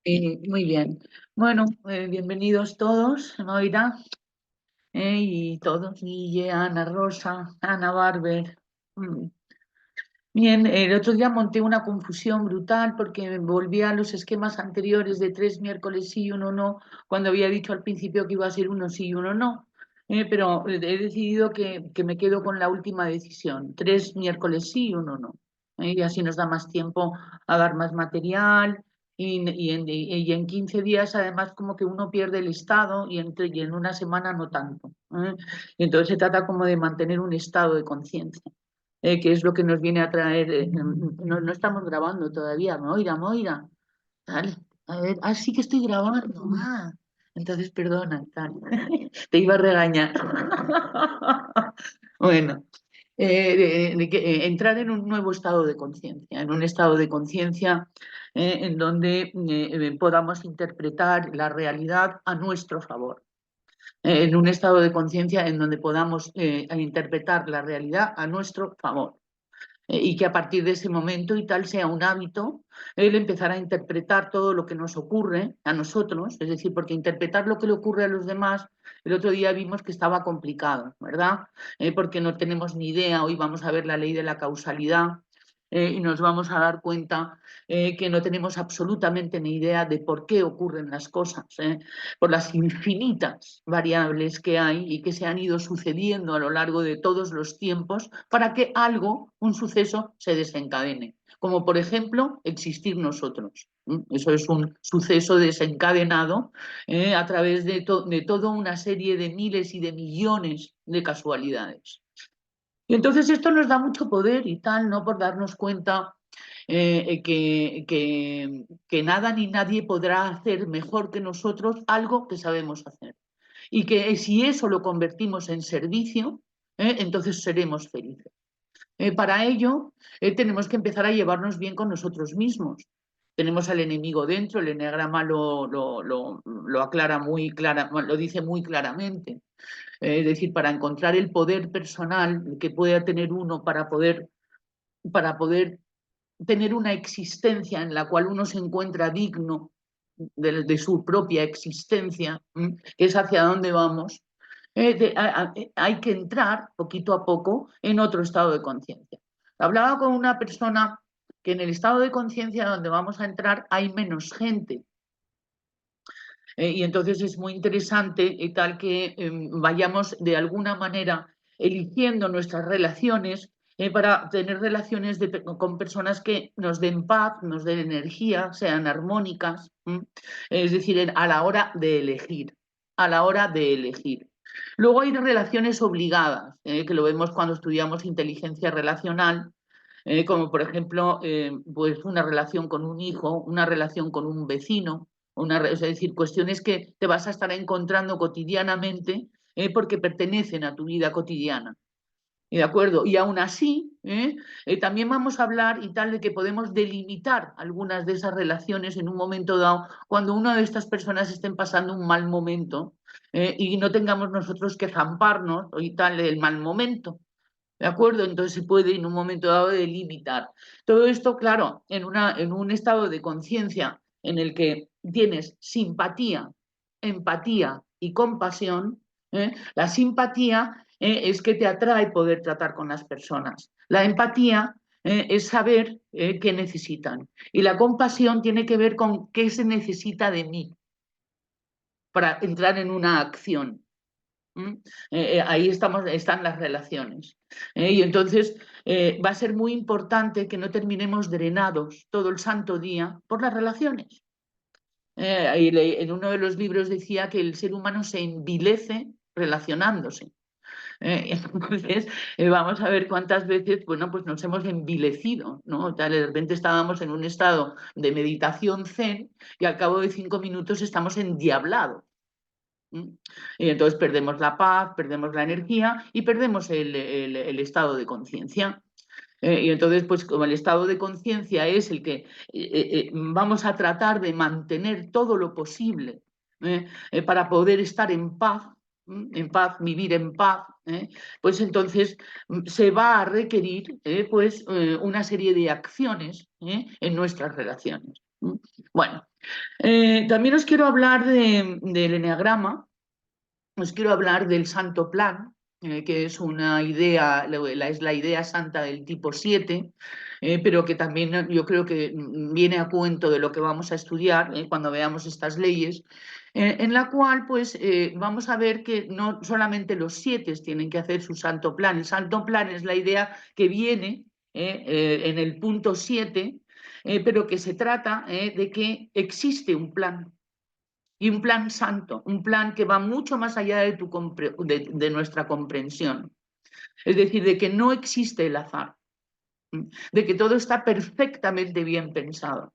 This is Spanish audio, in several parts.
Muy bien. Bueno, bienvenidos todos, Moira, y todos, Guille, Ana Rosa, Ana Barber. Mm. Bien, el otro día monté una confusión brutal porque volví a los esquemas anteriores de 3 miércoles sí y uno no, cuando había dicho al principio que iba a ser uno sí y uno no. Pero he decidido que me quedo con la última decisión, 3 miércoles sí y uno no. Y así nos da más tiempo a dar más material y en 15 días además como que uno pierde el estado y en una semana no tanto. Y entonces se trata como de mantener un estado de conciencia, que es lo que nos viene a traer. No estamos grabando todavía, Moira, Moira. Dale, a ver, sí que estoy grabando. Entonces perdona, tal. Te iba a regañar. Bueno, entrar en un nuevo estado de conciencia, en un estado de conciencia en donde podamos interpretar la realidad a nuestro favor, en un estado de conciencia en donde podamos interpretar la realidad a nuestro favor, y que a partir de ese momento y tal sea un hábito el empezar a interpretar todo lo que nos ocurre a nosotros, es decir, porque interpretar lo que le ocurre a los demás, el otro día vimos que estaba complicado, ¿verdad? Porque no tenemos ni idea. Hoy vamos a ver la ley de la causalidad, y nos vamos a dar cuenta que no tenemos absolutamente ni idea de por qué ocurren las cosas, por las infinitas variables que hay y que se han ido sucediendo a lo largo de todos los tiempos para que algo, un suceso, se desencadene. Como por ejemplo existir nosotros. Eso es un suceso desencadenado a través de toda una serie de miles y de millones de casualidades. Y entonces esto nos da mucho poder y tal, ¿no? Por darnos cuenta que nada ni nadie podrá hacer mejor que nosotros algo que sabemos hacer. Y que si eso lo convertimos en servicio, entonces seremos felices. Para ello, tenemos que empezar a llevarnos bien con nosotros mismos. Tenemos al enemigo dentro, el eneagrama lo aclara muy clara, lo dice muy claramente. Es decir, para encontrar el poder personal que pueda tener uno para poder tener una existencia en la cual uno se encuentra digno de su propia existencia, que es hacia dónde vamos. Hay que entrar poquito a poco en otro estado de conciencia. Hablaba con una persona que en el estado de conciencia donde vamos a entrar hay menos gente. Y entonces es muy interesante y tal que vayamos de alguna manera eligiendo nuestras relaciones, para tener relaciones con personas que nos den paz, nos den energía, sean armónicas. Es decir, a la hora de elegir, a la hora de elegir. Luego hay relaciones obligadas, que lo vemos cuando estudiamos inteligencia relacional, como por ejemplo pues una relación con un hijo, una relación con un vecino, es decir, cuestiones que te vas a estar encontrando cotidianamente, porque pertenecen a tu vida cotidiana. ¿Y de acuerdo? Y aún así, también vamos a hablar y tal de que podemos delimitar algunas de esas relaciones en un momento dado, cuando una de estas personas estén pasando un mal momento, y no tengamos nosotros que zamparnos y tal del mal momento. ¿De acuerdo? Entonces se puede en un momento dado delimitar. Todo esto, claro, en un estado de conciencia en el que tienes simpatía, empatía y compasión. La simpatía es que te atrae poder tratar con las personas. La empatía es saber qué necesitan. Y la compasión tiene que ver con qué se necesita de mí para entrar en una acción. ¿Mm? Ahí están las relaciones. Y entonces va a ser muy importante que no terminemos drenados todo el santo día por las relaciones. En uno de los libros decía que el ser humano se envilece relacionándose. Entonces, vamos a ver cuántas veces, bueno, pues nos hemos envilecido, ¿no? De repente estábamos en un estado de meditación zen y al cabo de 5 minutos estamos endiablados. Y entonces perdemos la paz, perdemos la energía y perdemos el estado de conciencia. Y entonces, pues como el estado de conciencia es el que vamos a tratar de mantener todo lo posible, para poder estar en paz, vivir en paz, pues entonces se va a requerir pues una serie de acciones en nuestras relaciones. Bueno, También os quiero hablar del eneagrama, os quiero hablar del santo plan, que es una idea, es la idea santa del tipo 7, pero que también yo creo que viene a cuento de lo que vamos a estudiar cuando veamos estas leyes, en la cual pues vamos a ver que no solamente los 7 tienen que hacer su santo plan. El santo plan es la idea que viene en el punto 7, pero que se trata de que existe un plan. Y un plan santo, un plan que va mucho más allá de nuestra comprensión. Es decir, de que no existe el azar, de que todo está perfectamente bien pensado.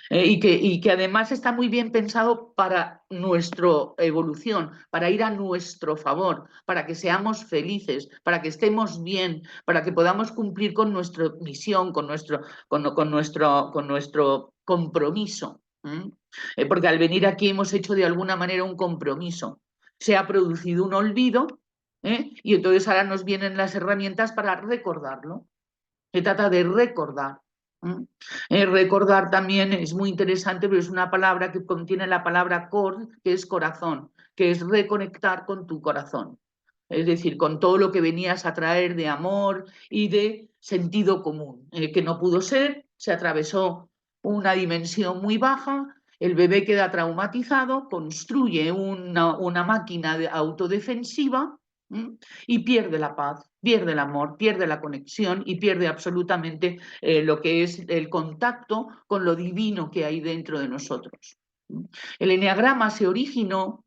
Y que además está muy bien pensado para nuestra evolución, para ir a nuestro favor, para que seamos felices, para que estemos bien, para que podamos cumplir con nuestra misión, con nuestro compromiso. Porque al venir aquí hemos hecho de alguna manera un compromiso. Se ha producido un olvido, y entonces ahora nos vienen las herramientas para recordarlo. Se trata de recordar. Recordar también es muy interesante, pero es una palabra que contiene la palabra cor, que es corazón, que es reconectar con tu corazón. Es decir, con todo lo que venías a traer de amor y de sentido común, que no pudo ser, se atravesó una dimensión muy baja, el bebé queda traumatizado, construye una máquina autodefensiva, y pierde la paz, pierde el amor, pierde la conexión y pierde absolutamente lo que es el contacto con lo divino que hay dentro de nosotros. El eneagrama se originó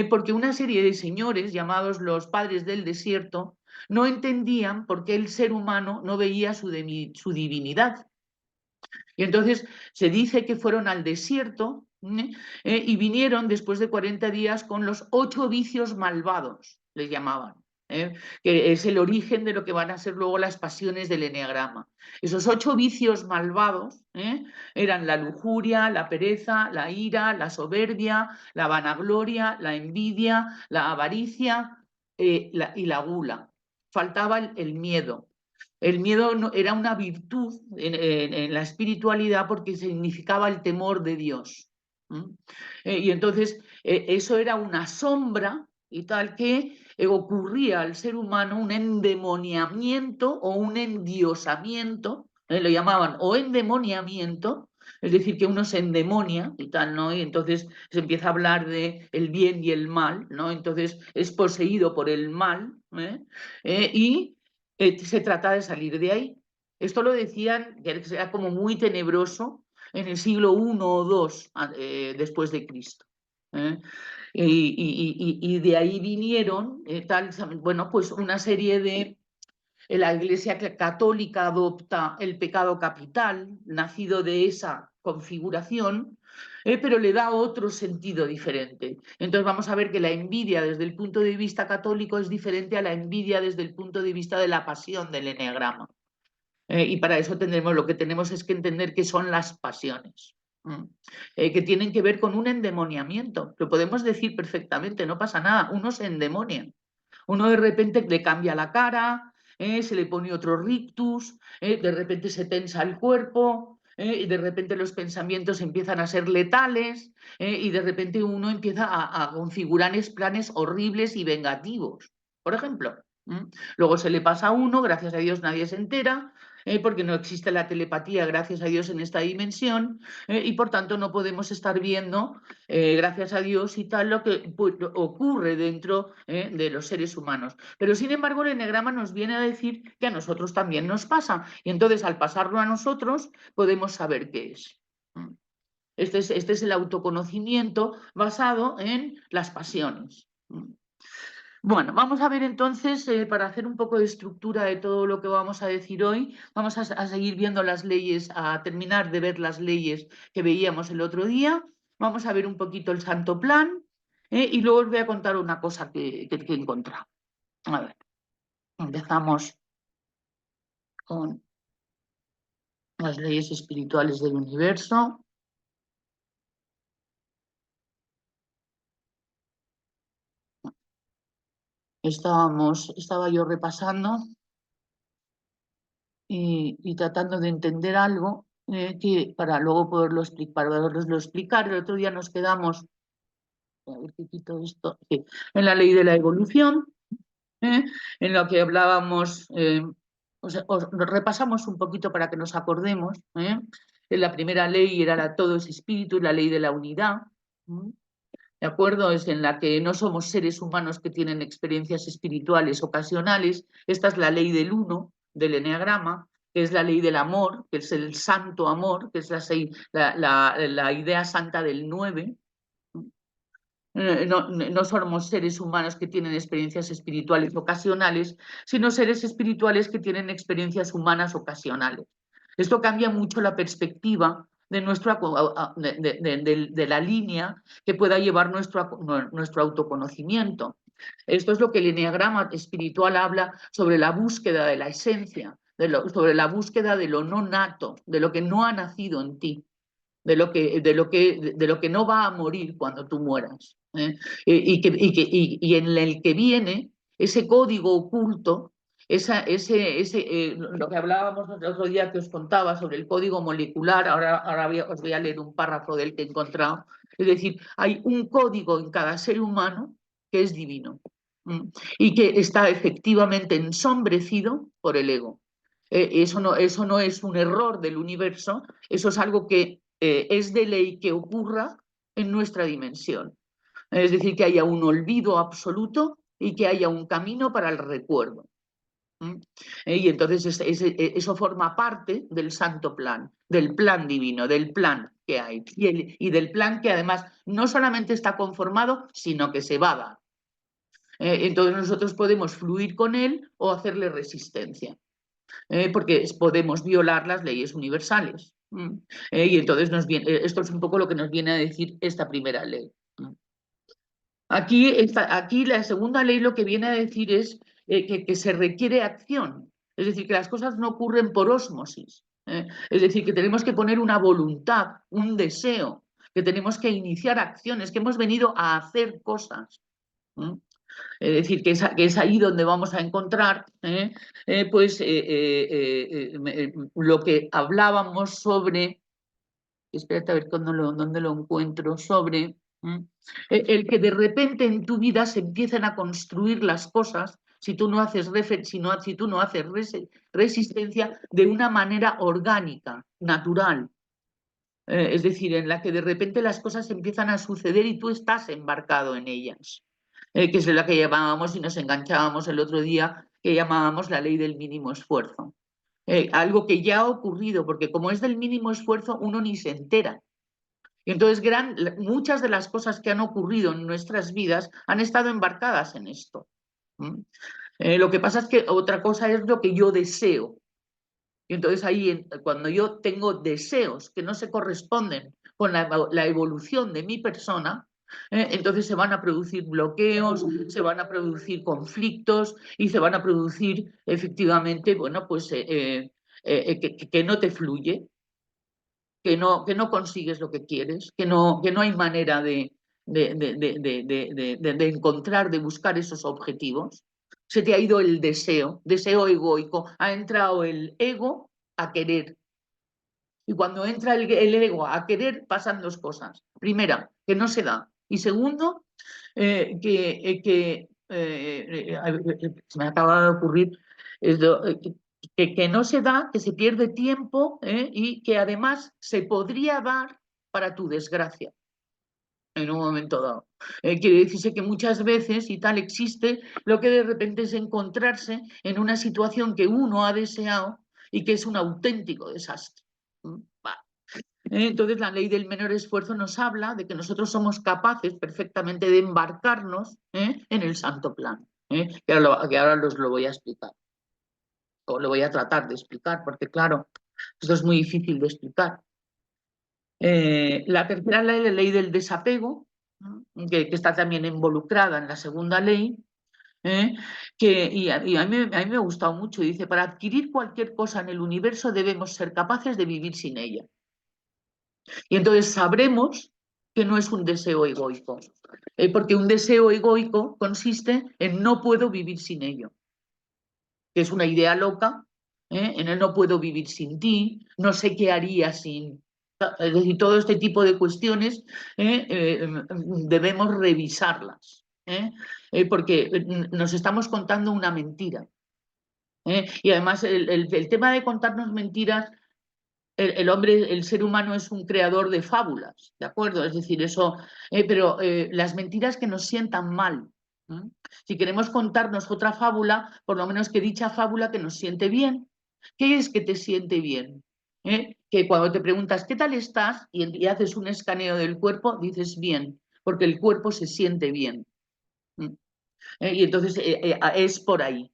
porque una serie de señores llamados los padres del desierto no entendían por qué el ser humano no veía su divinidad. Y entonces se dice que fueron al desierto y vinieron después de 40 días con los 8 vicios malvados, les llamaban. Que es el origen de lo que van a ser luego las pasiones del eneagrama. Esos 8 vicios malvados eran la lujuria, la pereza, la ira, la soberbia, la vanagloria, la envidia, la avaricia y la gula. Faltaba el miedo. El miedo era una virtud en la espiritualidad porque significaba el temor de Dios. Y entonces eso era una sombra y tal que ocurría al ser humano un endemoniamiento o un endiosamiento, lo llamaban o endemoniamiento, es decir, que uno se endemonia y tal, ¿no? Y entonces se empieza a hablar de el bien y el mal, ¿no? Entonces es poseído por el mal, y se trata de salir de ahí. Esto lo decían, que era como muy tenebroso, en el siglo I o II después de Cristo. ¿eh? Y de ahí vinieron, bueno, pues una serie de... La Iglesia Católica adopta el pecado capital, nacido de esa configuración, pero le da otro sentido diferente. Entonces vamos a ver que la envidia desde el punto de vista católico es diferente a la envidia desde el punto de vista de la pasión del eneagrama. Y para eso lo que tenemos es que entender qué son las pasiones, que tienen que ver con un endemoniamiento. Lo podemos decir perfectamente, no pasa nada, uno se endemonia. Uno de repente le cambia la cara, se le pone otro rictus, de repente se tensa el cuerpo, y de repente los pensamientos empiezan a ser letales, y de repente uno empieza a configurar planes horribles y vengativos, por ejemplo. Luego se le pasa a uno, gracias a Dios nadie se entera, porque no existe la telepatía, gracias a Dios, en esta dimensión, y por tanto no podemos estar viendo, gracias a Dios y tal, lo que ocurre dentro de los seres humanos. Pero sin embargo el eneagrama nos viene a decir que a nosotros también nos pasa, y entonces al pasarlo a nosotros podemos saber qué es. Este es el autoconocimiento basado en las pasiones. Bueno, vamos a ver entonces, para hacer un poco de estructura de todo lo que vamos a decir hoy, vamos a seguir viendo las leyes, a terminar de ver las leyes que veíamos el otro día. Vamos a ver un poquito el santo plan, y luego os voy a contar una cosa que he encontrado. A ver, empezamos con las leyes espirituales del universo. Estaba yo repasando y tratando de entender algo. que para luego poderlo explicar, el otro día nos quedamos, a ver si quito esto, sí, en la ley de la evolución, en lo que hablábamos, os repasamos un poquito para que nos acordemos. En la primera ley era todo es espíritu, la ley de la unidad. ¿De acuerdo? Es en la que no somos seres humanos que tienen experiencias espirituales ocasionales. Esta es la ley del uno, del eneagrama, que es la ley del amor, que es el santo amor, que es la idea santa del 9. No somos seres humanos que tienen experiencias espirituales ocasionales, sino seres espirituales que tienen experiencias humanas ocasionales. Esto cambia mucho la perspectiva de la línea que pueda llevar nuestro autoconocimiento. Esto es lo que el eneagrama espiritual habla sobre la búsqueda de la esencia, sobre la búsqueda de lo no nato, de lo que no ha nacido en ti, de lo que no va a morir cuando tú mueras. Y en el que viene ese código oculto, lo que hablábamos el otro día que os contaba sobre el código molecular. Ahora os voy a leer un párrafo del que he encontrado. Es decir, hay un código en cada ser humano que es divino, y que está efectivamente ensombrecido por el ego. Eso no es un error del universo, eso es algo que es de ley que ocurra en nuestra dimensión. Es decir, que haya un olvido absoluto y que haya un camino para el recuerdo. Y entonces eso forma parte del santo plan, del plan divino, del plan que hay. Y del plan que además no solamente está conformado, sino que se va a dar. Entonces nosotros podemos fluir con él o hacerle resistencia. Porque podemos violar las leyes universales. Y entonces esto es un poco lo que nos viene a decir esta primera ley. Aquí la segunda ley lo que viene a decir es que se requiere acción, es decir, que las cosas no ocurren por ósmosis. Es decir, que tenemos que poner una voluntad, un deseo, que tenemos que iniciar acciones, que hemos venido a hacer cosas. Es decir, que es ahí donde vamos a encontrar lo que hablábamos sobre, espérate a ver dónde lo encuentro, sobre el que de repente en tu vida se empiecen a construir las cosas si tú no haces resistencia de una manera orgánica, natural. Es decir, en la que de repente las cosas empiezan a suceder y tú estás embarcado en ellas. Que es la que llamábamos y nos enganchábamos el otro día, que llamábamos la ley del mínimo esfuerzo. Algo que ya ha ocurrido, porque como es del mínimo esfuerzo, uno ni se entera. Y entonces muchas de las cosas que han ocurrido en nuestras vidas han estado embarcadas en esto. Lo que pasa es que otra cosa es lo que yo deseo. Y entonces ahí, cuando yo tengo deseos que no se corresponden con la evolución de mi persona, entonces se van a producir bloqueos, se van a producir conflictos y se van a producir efectivamente, bueno, pues que no te fluye, que no consigues lo que quieres, que no hay manera de encontrar, de buscar esos objetivos. Se te ha ido el deseo egoico, ha entrado el ego a querer. Y cuando entra el ego a querer, pasan dos cosas. Primera, que no se da. Y segundo, se me acaba de ocurrir, que no se da, que se pierde tiempo, y que además se podría dar para tu desgracia en un momento dado. Quiere decirse que muchas veces y tal existe lo que de repente es encontrarse en una situación que uno ha deseado y que es un auténtico desastre. Entonces la ley del menor esfuerzo nos habla de que nosotros somos capaces perfectamente de embarcarnos en el santo plan, que ahora os lo voy a explicar, o lo voy a tratar de explicar, porque claro, esto es muy difícil de explicar. La tercera ley, la ley del desapego, que está también involucrada en la segunda ley, y a mí me ha gustado mucho. Dice, para adquirir cualquier cosa en el universo debemos ser capaces de vivir sin ella. Y entonces sabremos que no es un deseo egoico, porque un deseo egoico consiste en no puedo vivir sin ello, que es una idea loca, En el no puedo vivir sin ti, no sé qué haría sin... Es decir, todo este tipo de cuestiones debemos revisarlas, porque nos estamos contando una mentira. Y además el tema de contarnos mentiras, el hombre, el ser humano es un creador de fábulas, ¿de acuerdo? Es decir, eso, pero las mentiras que nos sientan mal. ¿Eh? Si queremos contarnos otra fábula, por lo menos que dicha fábula que nos siente bien. ¿Qué es que te siente bien? Que cuando te preguntas ¿qué tal estás? Y haces un escaneo del cuerpo, dices bien, porque el cuerpo se siente bien. ¿Mm? Y entonces es por ahí.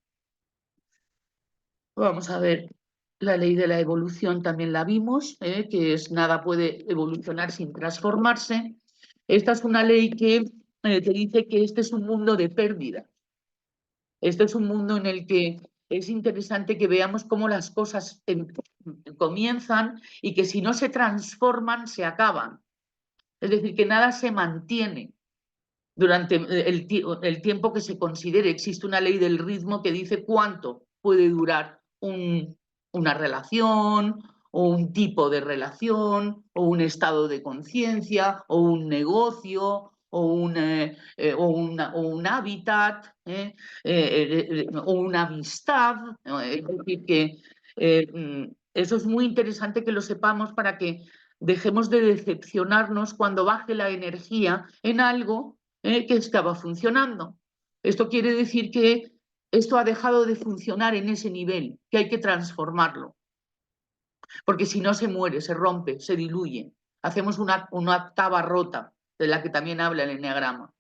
Vamos a ver, la ley de la evolución también la vimos, que es nada puede evolucionar sin transformarse. Esta es una ley que te dice que este es un mundo de pérdida. Este es un mundo en el que es interesante que veamos cómo las cosas comienzan y que si no se transforman, se acaban. Es decir, que nada se mantiene durante el tiempo que se considere. Existe una ley del ritmo que dice cuánto puede durar una relación o un tipo de relación o un estado de conciencia o un negocio o un hábitat o una amistad. Es decir, que eso es muy interesante que lo sepamos para que dejemos de decepcionarnos cuando baje la energía en algo que estaba funcionando. Esto quiere decir que esto ha dejado de funcionar en ese nivel, que hay que transformarlo, porque si no se muere, se rompe, se diluye. Hacemos una octava rota, de la que también habla el eneagrama.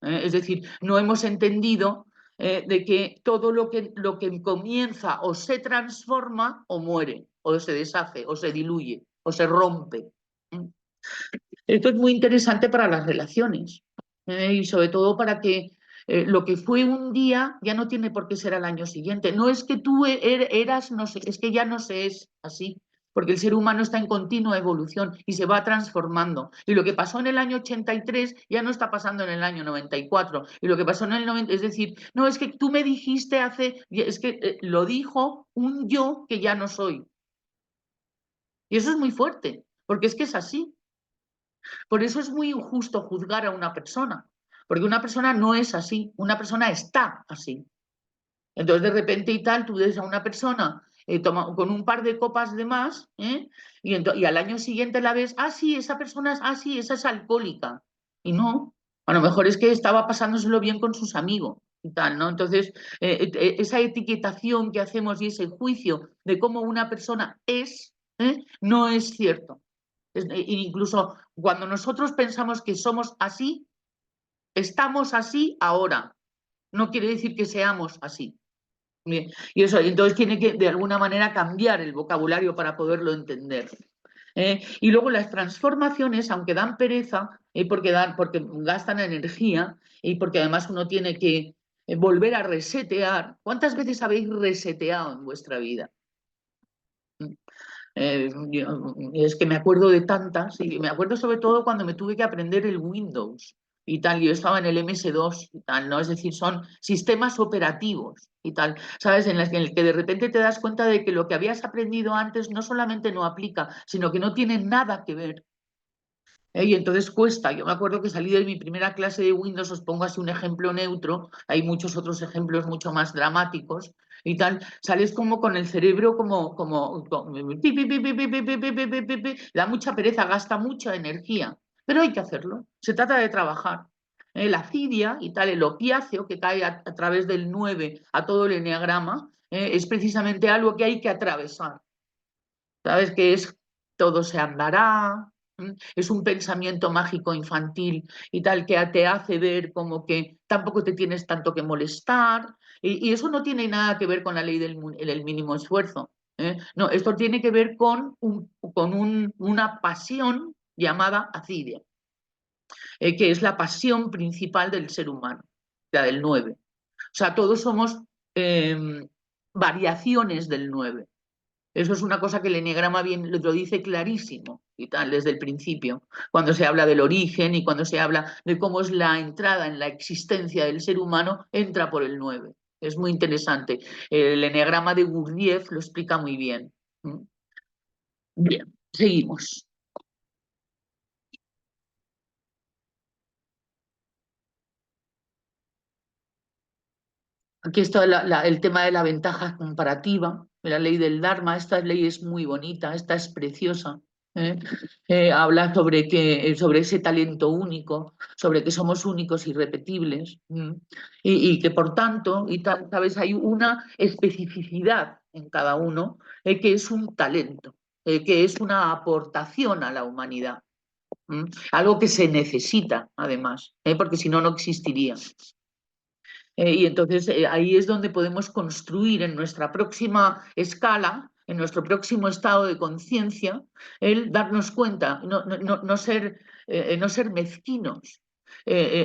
Es decir, no hemos entendido de que todo lo que comienza o se transforma o muere, o se deshace, o se diluye, o se rompe. Esto es muy interesante para las relaciones y sobre todo para que lo que fue un día ya no tiene por qué ser al año siguiente. No es que tú eras, no sé, es que ya no se es así, porque el ser humano está en continua evolución y se va transformando. Y lo que pasó en el año 83 ya no está pasando en el año 94. Y lo que pasó en el 90, es decir, no, es que tú me dijiste es que lo dijo un yo que ya no soy. Y eso es muy fuerte, porque es que es así. Por eso es muy injusto juzgar a una persona, porque una persona no es así, una persona está así. Entonces, de repente y tal, tú ves a una persona con un par de copas de más y al año siguiente la ves, sí, esa persona sí, esa es alcohólica. Y no, a lo mejor es que estaba pasándoselo bien con sus amigos y tal, ¿no? Entonces, esa etiquetación que hacemos y ese juicio de cómo una persona es, no es cierto. Incluso cuando nosotros pensamos que somos así, estamos así ahora. No quiere decir que seamos así. Bien, y eso, entonces tiene que de alguna manera cambiar el vocabulario para poderlo entender. Y luego las transformaciones, aunque dan pereza, porque gastan energía y porque además uno tiene que volver a resetear. ¿Cuántas veces habéis reseteado en vuestra vida? Es que me acuerdo de tantas, y me acuerdo sobre todo cuando me tuve que aprender el Windows y tal, yo estaba en el MS2 y tal, ¿no? Es decir, son sistemas operativos y tal, ¿sabes? En el que de repente te das cuenta de que lo que habías aprendido antes no solamente no aplica, sino que no tiene nada que ver. Y entonces cuesta. Yo me acuerdo que salí de mi primera clase de Windows, os pongo así un ejemplo neutro, hay muchos otros ejemplos mucho más dramáticos y tal, sales como con el cerebro da mucha pereza, gasta mucha energía, pero hay que hacerlo, se trata de trabajar. La cidia y tal, el opiáceo que cae a través del 9 a todo el eneagrama, es precisamente algo que hay que atravesar. ¿Sabes? Que es todo se andará, es un pensamiento mágico infantil y tal que te hace ver como que tampoco te tienes tanto que molestar y eso no tiene nada que ver con la ley del mínimo esfuerzo. No, esto tiene que ver con una pasión llamada asidia, que es la pasión principal del ser humano, la del 9. O sea, todos somos variaciones del 9. Eso es una cosa que el eneagrama bien lo dice clarísimo y tal, desde el principio, cuando se habla del origen y cuando se habla de cómo es la entrada en la existencia del ser humano, entra por el 9. Es muy interesante. El eneagrama de Gurdjieff lo explica muy bien. Bien, seguimos. Aquí está el tema de la ventaja comparativa, la ley del Dharma. Esta ley es muy bonita, esta es preciosa. ¿Eh? Habla sobre ese talento único, sobre que somos únicos y repetibles, y que por tanto, ¿sabes? Hay una especificidad en cada uno, que es un talento, que es una aportación a la humanidad, algo que se necesita además, porque si no, no existiría. Y entonces ahí es donde podemos construir en nuestra próxima escala, en nuestro próximo estado de conciencia, el darnos cuenta, no ser mezquinos,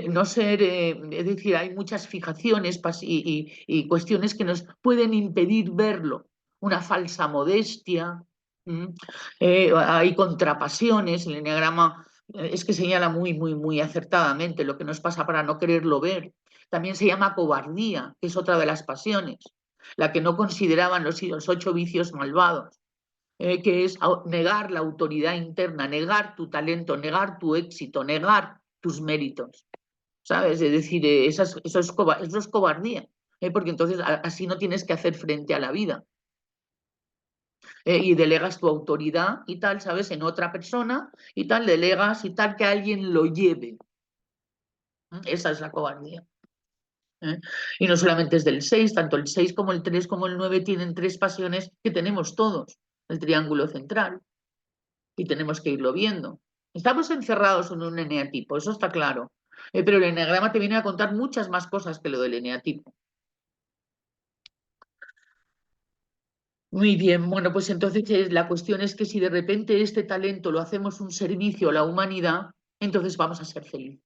no ser, es decir, hay muchas fijaciones y cuestiones que nos pueden impedir verlo, una falsa modestia, hay contrapasiones, el eneagrama es que señala muy, muy, muy acertadamente lo que nos pasa para no quererlo ver. También se llama cobardía, que es otra de las pasiones, la que no consideraban los 8 vicios malvados, que es negar la autoridad interna, negar tu talento, negar tu éxito, negar tus méritos, ¿sabes? Es decir, eso es cobardía, porque entonces así no tienes que hacer frente a la vida, y delegas tu autoridad y tal, ¿sabes? En otra persona y tal, delegas y tal, que alguien lo lleve. Esa es la cobardía. Y no solamente es del 6, tanto el 6 como el 3 como el 9 tienen 3 pasiones que tenemos todos, el triángulo central, y tenemos que irlo viendo. Estamos encerrados en un eneatipo, eso está claro, pero el eneagrama te viene a contar muchas más cosas que lo del eneatipo. Muy bien, bueno, pues entonces la cuestión es que si de repente este talento lo hacemos un servicio a la humanidad, entonces vamos a ser felices.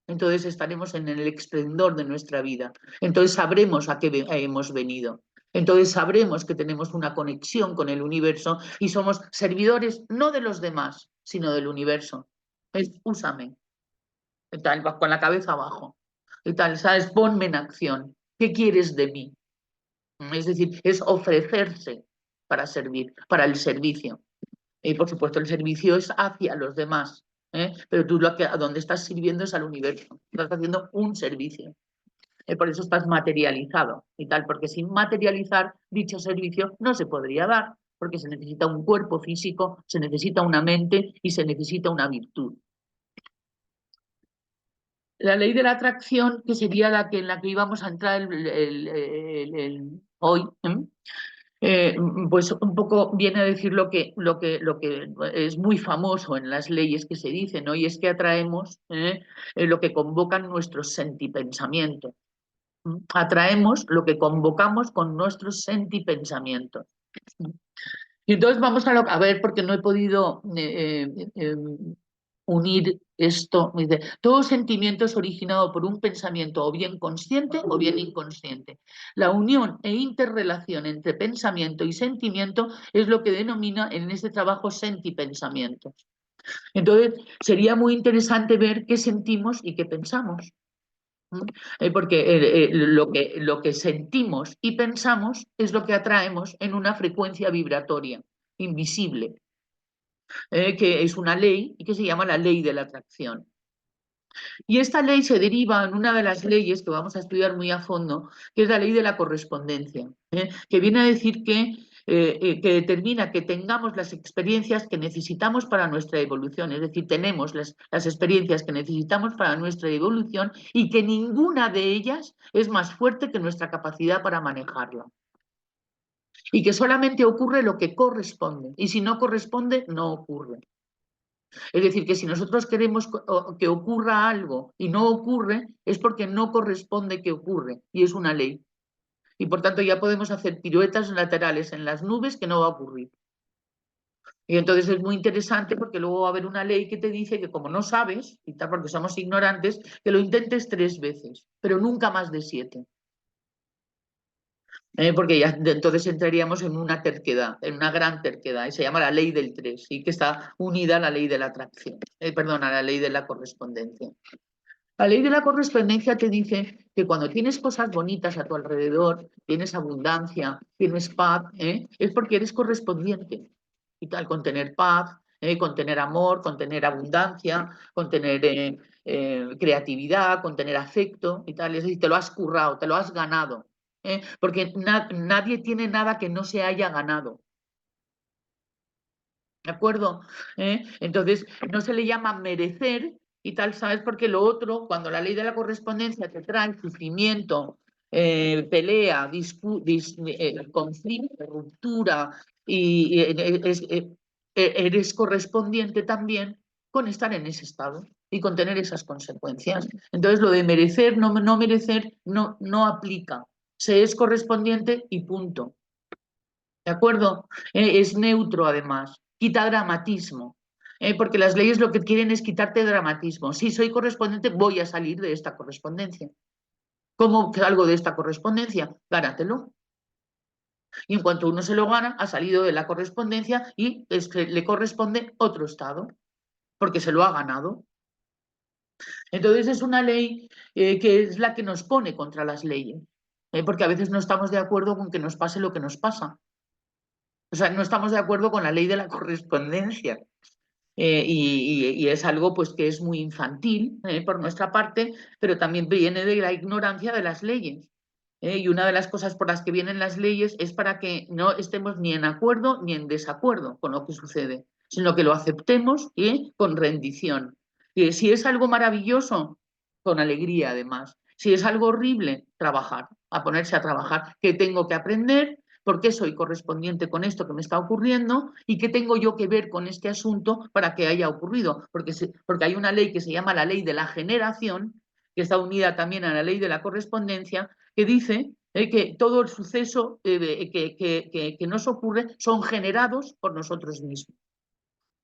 Entonces estaremos en el esplendor de nuestra vida. Entonces sabremos a qué hemos venido. Entonces sabremos que tenemos una conexión con el universo y somos servidores no de los demás, sino del universo. Úsame, y tal, con la cabeza abajo. Y tal, ¿sabes? Ponme en acción. ¿Qué quieres de mí? Es decir, es ofrecerse para servir, para el servicio. Y por supuesto, el servicio es hacia los demás, pero tú a donde estás sirviendo es al universo. Estás haciendo un servicio. Por eso estás materializado y tal, porque sin materializar dicho servicio no se podría dar, porque se necesita un cuerpo físico, se necesita una mente y se necesita una virtud. La ley de la atracción, que sería en la que íbamos a entrar hoy, pues un poco viene a decir lo que es muy famoso en las leyes que se dicen, ¿no? Y es que atraemos lo que convocan nuestros sentipensamientos. Atraemos lo que convocamos con nuestros sentipensamientos. Y entonces vamos a ver, porque no he podido unir esto. Dice, todo sentimiento es originado por un pensamiento o bien consciente o bien inconsciente. La unión e interrelación entre pensamiento y sentimiento es lo que denomina en este trabajo sentipensamientos. Entonces, sería muy interesante ver qué sentimos y qué pensamos. Porque lo que sentimos y pensamos es lo que atraemos en una frecuencia vibratoria invisible, que es una ley y que se llama la ley de la atracción. Y esta ley se deriva en una de las leyes que vamos a estudiar muy a fondo, que es la ley de la correspondencia, que viene a decir que determina que tengamos las experiencias que necesitamos para nuestra evolución, es decir, tenemos las experiencias que necesitamos para nuestra evolución y que ninguna de ellas es más fuerte que nuestra capacidad para manejarla. Y que solamente ocurre lo que corresponde, y si no corresponde, no ocurre. Es decir, que si nosotros queremos que ocurra algo y no ocurre, es porque no corresponde que ocurre, y es una ley. Y por tanto ya podemos hacer piruetas laterales en las nubes que no va a ocurrir. Y entonces es muy interesante porque luego va a haber una ley que te dice que como no sabes, y tal, porque somos ignorantes, que lo intentes 3 veces, pero nunca más de 7. Porque ya entonces entraríamos en una terquedad, en una gran terquedad, y se llama la ley del 3, y que está unida a la ley de la atracción, perdón, a la ley de la correspondencia. La ley de la correspondencia te dice que cuando tienes cosas bonitas a tu alrededor, tienes abundancia, tienes paz, es porque eres correspondiente. Y tal, con tener paz, con tener amor, con tener abundancia, con tener creatividad, con tener afecto y tal. Es decir, te lo has currado, te lo has ganado. Porque nadie tiene nada que no se haya ganado. ¿De acuerdo? Entonces, no se le llama merecer y tal, ¿sabes? Porque lo otro, cuando la ley de la correspondencia te trae sufrimiento, pelea, conflicto, ruptura, y eres correspondiente también con estar en ese estado y con tener esas consecuencias. Entonces, lo de merecer, no merecer, no aplica. Se es correspondiente y punto. ¿De acuerdo? Es neutro además, quita dramatismo, porque las leyes lo que quieren es quitarte dramatismo. Si soy correspondiente, voy a salir de esta correspondencia. ¿Cómo salgo de esta correspondencia? Gánatelo. Y en cuanto uno se lo gana, ha salido de la correspondencia y le corresponde otro estado, porque se lo ha ganado. Entonces es una ley que es la que nos pone contra las leyes, porque a veces no estamos de acuerdo con que nos pase lo que nos pasa. O sea, no estamos de acuerdo con la ley de la correspondencia. Y es algo pues que es muy infantil por nuestra parte, pero también viene de la ignorancia de las leyes. Y una de las cosas por las que vienen las leyes es para que no estemos ni en acuerdo ni en desacuerdo con lo que sucede, sino que lo aceptemos con rendición. Y si es algo maravilloso, con alegría además. Si es algo horrible, trabajar, a ponerse a trabajar. ¿Qué tengo que aprender? ¿Por qué soy correspondiente con esto que me está ocurriendo? ¿Y qué tengo yo que ver con este asunto para que haya ocurrido? Porque hay una ley que se llama la ley de la generación, que está unida también a la ley de la correspondencia, que dice que todo el suceso que nos ocurre son generados por nosotros mismos.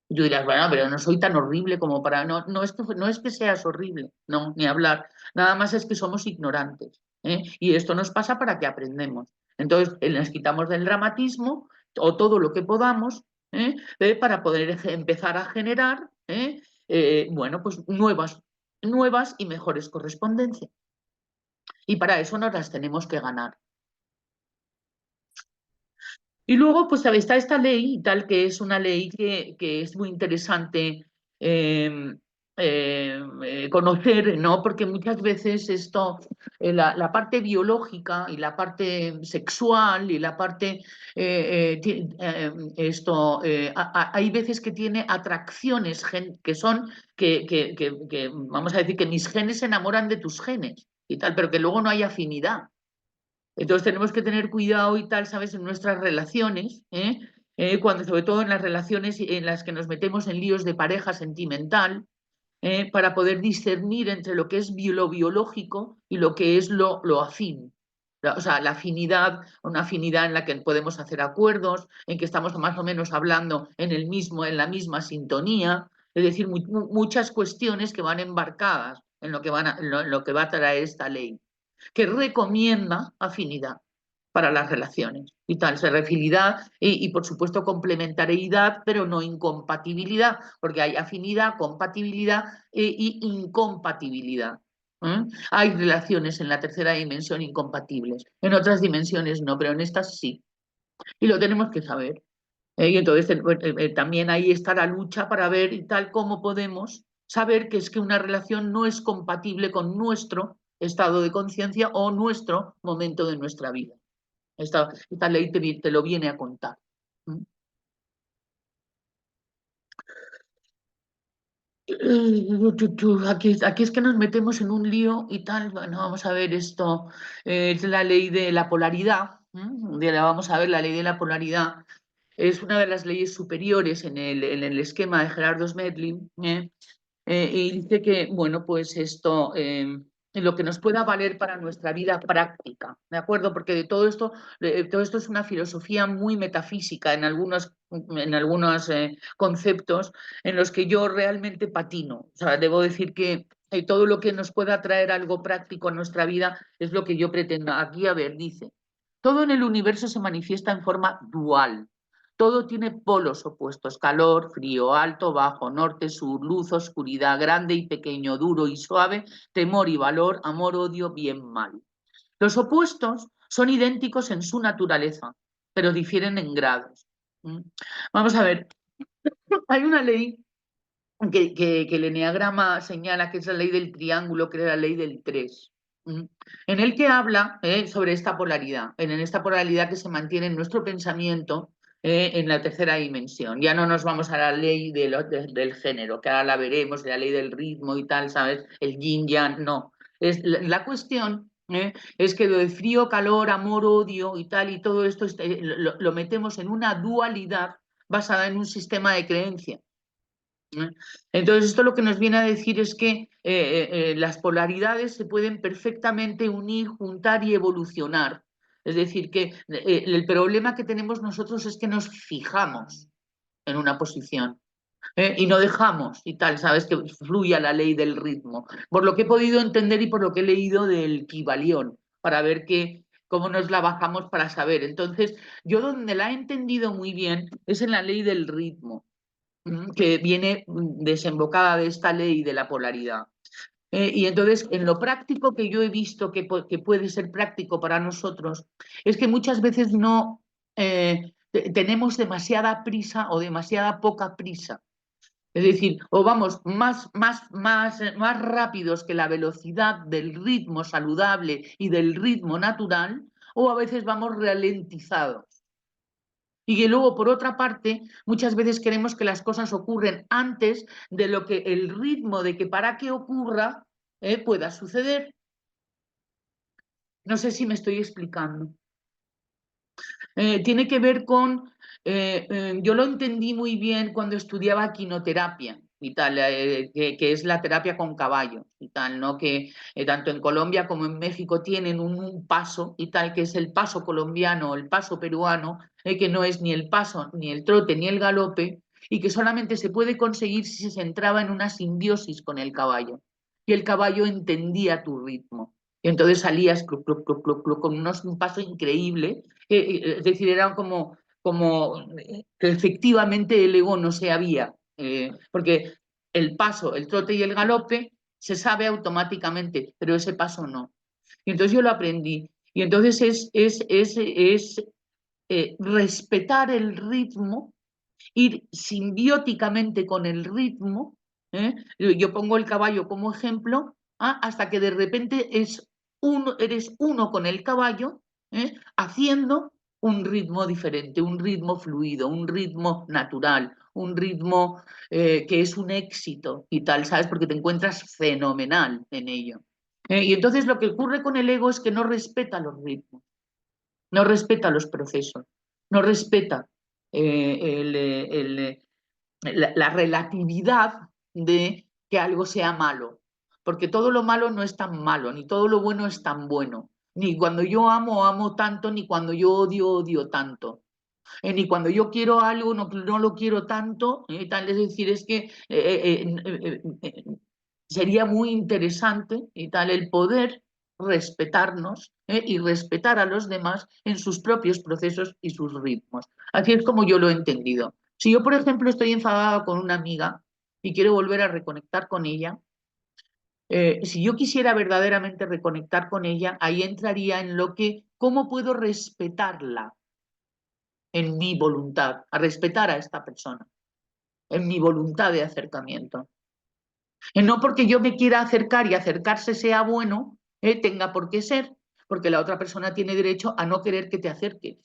Y tú dirás, bueno, pero no soy tan horrible como para... No, no es que seas horrible, no, ni hablar. Nada más es que somos ignorantes. Y esto nos pasa para que aprendemos. Entonces, nos quitamos del dramatismo o todo lo que podamos para poder empezar a generar, bueno, pues nuevas y mejores correspondencias. Y para eso nos las tenemos que ganar. Y luego, pues está esta ley, tal que es una ley que es muy interesante eh, conocer, ¿no? Porque muchas veces esto, la parte biológica y la parte sexual y la parte, hay veces que tiene atracciones que son, vamos a decir, que mis genes se enamoran de tus genes y tal, pero que luego no hay afinidad. Entonces tenemos que tener cuidado y tal, ¿sabes? En nuestras relaciones, cuando, sobre todo en las relaciones en las que nos metemos en líos de pareja sentimental, para poder discernir entre lo que es lo biológico y lo que es lo afín. O sea, la afinidad, una afinidad en la que podemos hacer acuerdos, en que estamos más o menos hablando en la misma sintonía, es decir, muchas cuestiones que van embarcadas en lo que, en lo que va a traer esta ley que recomienda afinidad para las relaciones y tal, afinidad y por supuesto complementariedad, pero no incompatibilidad, porque hay afinidad, compatibilidad y incompatibilidad. Hay relaciones en la tercera dimensión incompatibles, en otras dimensiones no, pero en estas sí. Y lo tenemos que saber. Y entonces también ahí está la lucha para ver y tal cómo podemos saber que es que una relación no es compatible con nuestro estado de conciencia o nuestro momento de nuestra vida. Esta ley te lo viene a contar. Aquí es que nos metemos en un lío y tal. Bueno, vamos a ver esto. Es la ley de la polaridad. Vamos a ver la ley de la polaridad. Es una de las leyes superiores en el esquema de Gerardo Smedley. Y dice que, bueno, pues esto, lo que nos pueda valer para nuestra vida práctica, ¿de acuerdo? Porque todo esto es una filosofía muy metafísica en algunos conceptos en los que yo realmente patino. O sea, debo decir que todo lo que nos pueda traer algo práctico a nuestra vida es lo que yo pretendo. Aquí, a ver, dice, todo en el universo se manifiesta en forma dual. Todo tiene polos opuestos: calor, frío, alto, bajo, norte, sur, luz, oscuridad, grande y pequeño, duro y suave, temor y valor, amor, odio, bien, mal. Los opuestos son idénticos en su naturaleza, pero difieren en grados. Vamos a ver, hay una ley que el eneagrama señala, que es la ley del triángulo, que es la ley del 3, en el que habla sobre esta polaridad, en esta polaridad que se mantiene en nuestro pensamiento en la tercera dimensión. Ya no nos vamos a la ley del género, que ahora la veremos, de la ley del ritmo y tal, ¿sabes? El yin yang, no. La cuestión es que lo de frío, calor, amor, odio y tal, y todo esto lo metemos en una dualidad basada en un sistema de creencia. Entonces, esto lo que nos viene a decir es que las polaridades se pueden perfectamente unir, juntar y evolucionar. Es decir, que el problema que tenemos nosotros es que nos fijamos en una posición y no dejamos y tal, ¿sabes? Que fluya la ley del ritmo. Por lo que he podido entender y por lo que he leído del Kybalión, para ver cómo nos la bajamos para saber. Entonces, yo donde la he entendido muy bien es en la ley del ritmo, que viene desembocada de esta ley de la polaridad. Y entonces, en lo práctico que yo he visto que puede ser práctico para nosotros, es que muchas veces no tenemos demasiada prisa o demasiada poca prisa. Es decir, o vamos más rápidos que la velocidad del ritmo saludable y del ritmo natural, o a veces vamos ralentizados. Y que luego, por otra parte, muchas veces queremos que las cosas ocurren antes de lo que el ritmo de que para que ocurra pueda suceder. No sé si me estoy explicando. Tiene que ver con, yo lo entendí muy bien cuando estudiaba quinoterapia y tal, que es la terapia con caballos y tal, ¿no? Que tanto en Colombia como en México tienen un paso y tal, que es el paso colombiano o el paso peruano, que no es ni el paso, ni el trote, ni el galope, y que solamente se puede conseguir si se entraba en una simbiosis con el caballo. Y el caballo entendía tu ritmo. Y entonces salías con un paso increíble, es decir, era como que efectivamente el ego no se había, porque el paso, el trote y el galope se sabe automáticamente, pero ese paso no. Y entonces yo lo aprendí. Y entonces es respetar el ritmo, ir simbióticamente con el ritmo. Yo pongo el caballo como ejemplo, hasta que de repente eres uno con el caballo, haciendo un ritmo diferente, un ritmo fluido, un ritmo natural, un ritmo que es un éxito y tal, ¿sabes? Porque te encuentras fenomenal en ello. Y entonces lo que ocurre con el ego es que no respeta los ritmos, no respeta los procesos, no respeta la relatividad de que algo sea malo, porque todo lo malo no es tan malo, ni todo lo bueno es tan bueno, ni cuando yo amo tanto, ni cuando yo odio tanto. Ni cuando yo quiero algo no lo quiero tanto, tal. Es decir, es que sería muy interesante y tal el poder respetarnos y respetar a los demás en sus propios procesos y sus ritmos. Así es como yo lo he entendido. Si yo, por ejemplo, estoy enfadada con una amiga y quiero volver a reconectar con ella, si yo quisiera verdaderamente reconectar con ella, ahí entraría en cómo puedo respetarla en mi voluntad, a respetar a esta persona, en mi voluntad de acercamiento. No porque yo me quiera acercar y acercarse sea bueno, tenga por qué ser, porque la otra persona tiene derecho a no querer que te acerques.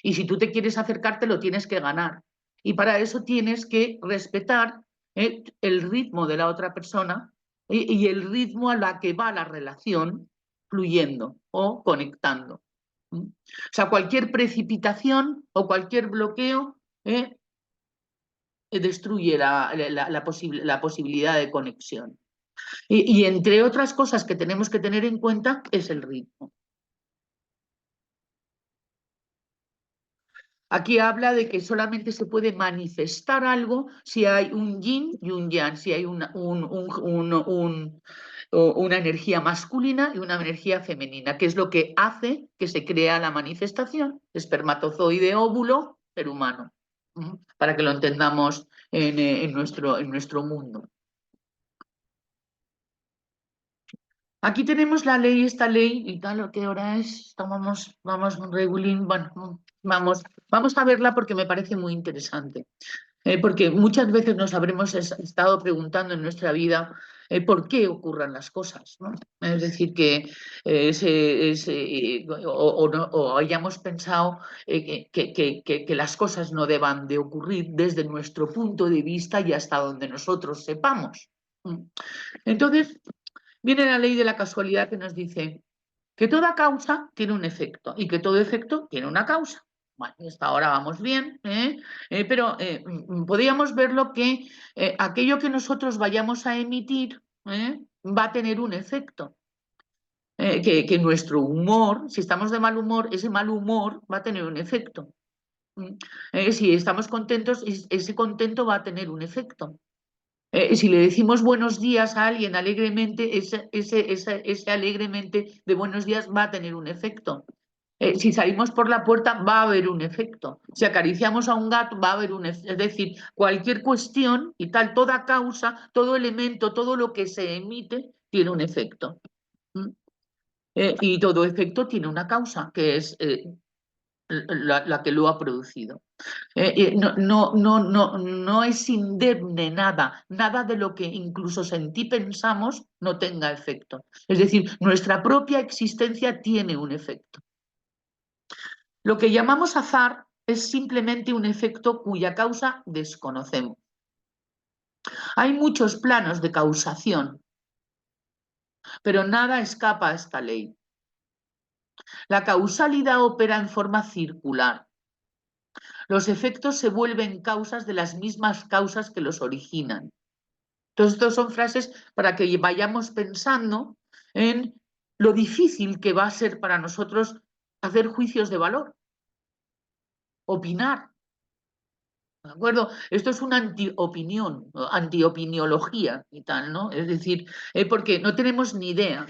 Y si tú te quieres acercar, te lo tienes que ganar. Y para eso tienes que respetar el ritmo de la otra persona y el ritmo a la que va la relación fluyendo o conectando. O sea, cualquier precipitación o cualquier bloqueo destruye la posibilidad de conexión. Y entre otras cosas que tenemos que tener en cuenta es el ritmo. Aquí habla de que solamente se puede manifestar algo si hay un yin y un yang, si hay una energía masculina y una energía femenina, que es lo que hace que se crea la manifestación espermatozoide óvulo ser humano, para que lo entendamos en nuestro mundo. Aquí tenemos la ley, esta ley, y tal, ¿qué hora es? Vamos, regulín, bueno, vamos a verla porque me parece muy interesante. Porque muchas veces nos habremos estado preguntando en nuestra vida por qué ocurran las cosas, ¿no? Es decir, que o hayamos pensado que las cosas no deban de ocurrir desde nuestro punto de vista y hasta donde nosotros sepamos. Entonces, viene la ley de la casualidad que nos dice que toda causa tiene un efecto y que todo efecto tiene una causa. Bueno, hasta ahora vamos bien, pero podríamos verlo que aquello que nosotros vayamos a emitir va a tener un efecto. Que nuestro humor, si estamos de mal humor, ese mal humor va a tener un efecto. Si estamos contentos, ese contento va a tener un efecto. Si le decimos buenos días a alguien alegremente, ese alegremente de buenos días va a tener un efecto. Si salimos por la puerta va a haber un efecto. Si acariciamos a un gato va a haber un efecto. Es decir, cualquier cuestión y tal, toda causa, todo elemento, todo lo que se emite tiene un efecto. Y todo efecto tiene una causa, que es la que lo ha producido. No es indemne nada de lo que incluso sentí pensamos no tenga efecto. Es decir, nuestra propia existencia tiene un efecto. Lo que llamamos azar es simplemente un efecto cuya causa desconocemos. Hay muchos planos de causación, pero nada escapa a esta ley. La causalidad opera en forma circular. Los efectos se vuelven causas de las mismas causas que los originan. Entonces, estas son frases para que vayamos pensando en lo difícil que va a ser para nosotros hacer juicios de valor, opinar. ¿De acuerdo? Esto es una antiopinión, antiopiniología y tal, ¿no? Es decir, porque no tenemos ni idea,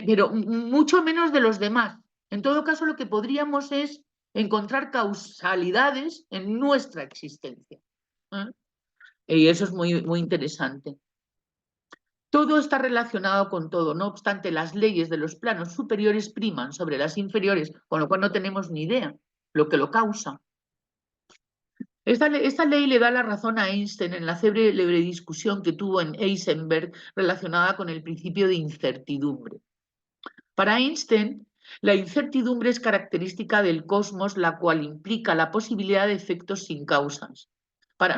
pero mucho menos de los demás. En todo caso, lo que podríamos es encontrar causalidades en nuestra existencia. ¿Eh? Y eso es muy interesante. Todo está relacionado con todo, no obstante, las leyes de los planos superiores priman sobre las inferiores, con lo cual no tenemos ni idea lo que lo causa. Esta ley le da la razón a Einstein en la célebre discusión que tuvo en Heisenberg relacionada con el principio de incertidumbre. Para Einstein, la incertidumbre es característica del cosmos, la cual implica la posibilidad de efectos sin causas. Para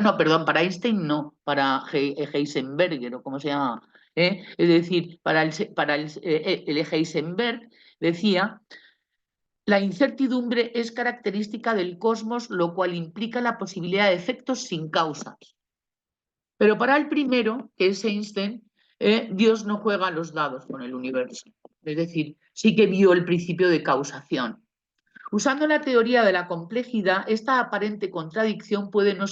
Einstein no, para Heisenberg, o como se llama. Es decir, el Heisenberg decía: la incertidumbre es característica del cosmos, lo cual implica la posibilidad de efectos sin causas. Pero para el primero, que es Einstein, Dios no juega a los dados con el universo. Es decir, sí que vio el principio de causación. Usando la teoría de la complejidad, esta aparente contradicción puede no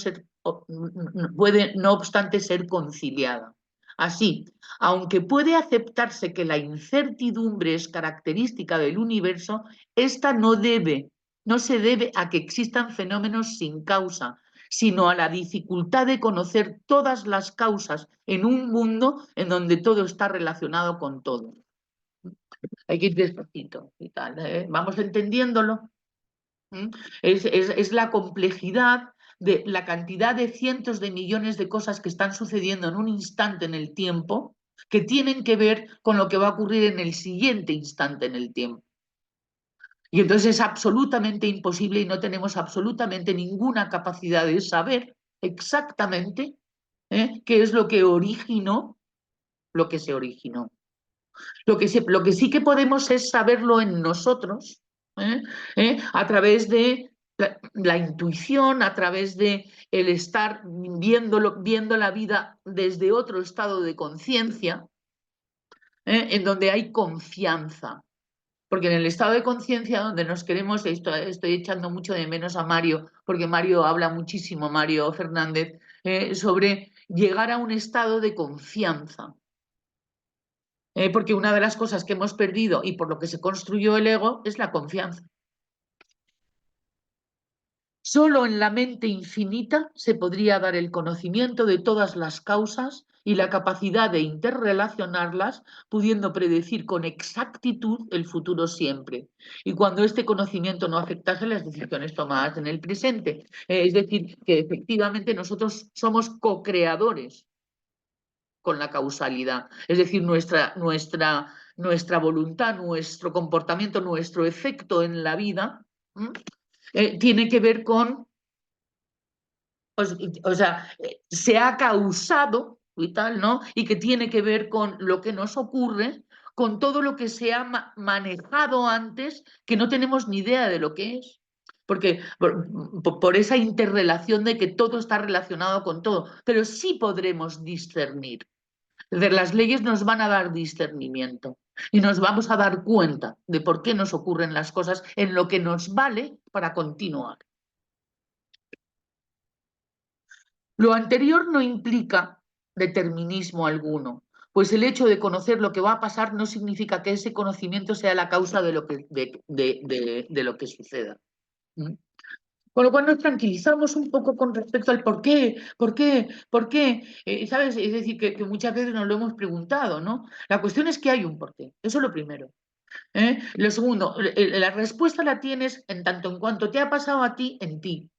obstante ser conciliada. Así, aunque puede aceptarse que la incertidumbre es característica del universo, esta no se debe a que existan fenómenos sin causa, sino a la dificultad de conocer todas las causas en un mundo en donde todo está relacionado con todo. Hay que ir despacito y tal, ¿eh? Vamos entendiéndolo. Es la complejidad de la cantidad de cientos de millones de cosas que están sucediendo en un instante en el tiempo, que tienen que ver con lo que va a ocurrir en el siguiente instante en el tiempo. Y entonces es absolutamente imposible y no tenemos absolutamente ninguna capacidad de saber exactamente qué es lo que originó lo que se originó. Lo que sí que podemos es saberlo en nosotros, a través de la intuición, a través de el estar viendo la vida desde otro estado de conciencia, en donde hay confianza. Porque en el estado de conciencia donde nos queremos, estoy echando mucho de menos a Mario, porque Mario habla muchísimo, Mario Fernández, sobre llegar a un estado de confianza. porque una de las cosas que hemos perdido y por lo que se construyó el ego es la confianza. Solo en la mente infinita se podría dar el conocimiento de todas las causas y la capacidad de interrelacionarlas, pudiendo predecir con exactitud el futuro siempre. Y cuando este conocimiento no afectase las decisiones tomadas en el presente. Es decir, que efectivamente nosotros somos co-creadores con la causalidad. Es decir, nuestra voluntad, nuestro comportamiento, nuestro efecto en la vida tiene que ver con, o sea, se ha causado y tal, ¿no? Y que tiene que ver con lo que nos ocurre, con todo lo que se ha manejado antes, que no tenemos ni idea de lo que es. Porque por esa interrelación de que todo está relacionado con todo, pero sí podremos discernir. Es decir, las leyes nos van a dar discernimiento y nos vamos a dar cuenta de por qué nos ocurren las cosas en lo que nos vale para continuar. Lo anterior no implica determinismo alguno, pues el hecho de conocer lo que va a pasar no significa que ese conocimiento sea la causa de lo de lo que suceda. ¿Mm? Con lo cual nos tranquilizamos un poco con respecto al por qué, ¿sabes? Es decir, que muchas veces nos lo hemos preguntado, ¿no? La cuestión es que hay un porqué, eso es lo primero. Lo segundo, la respuesta la tienes en tanto en cuanto te ha pasado a ti, en ti.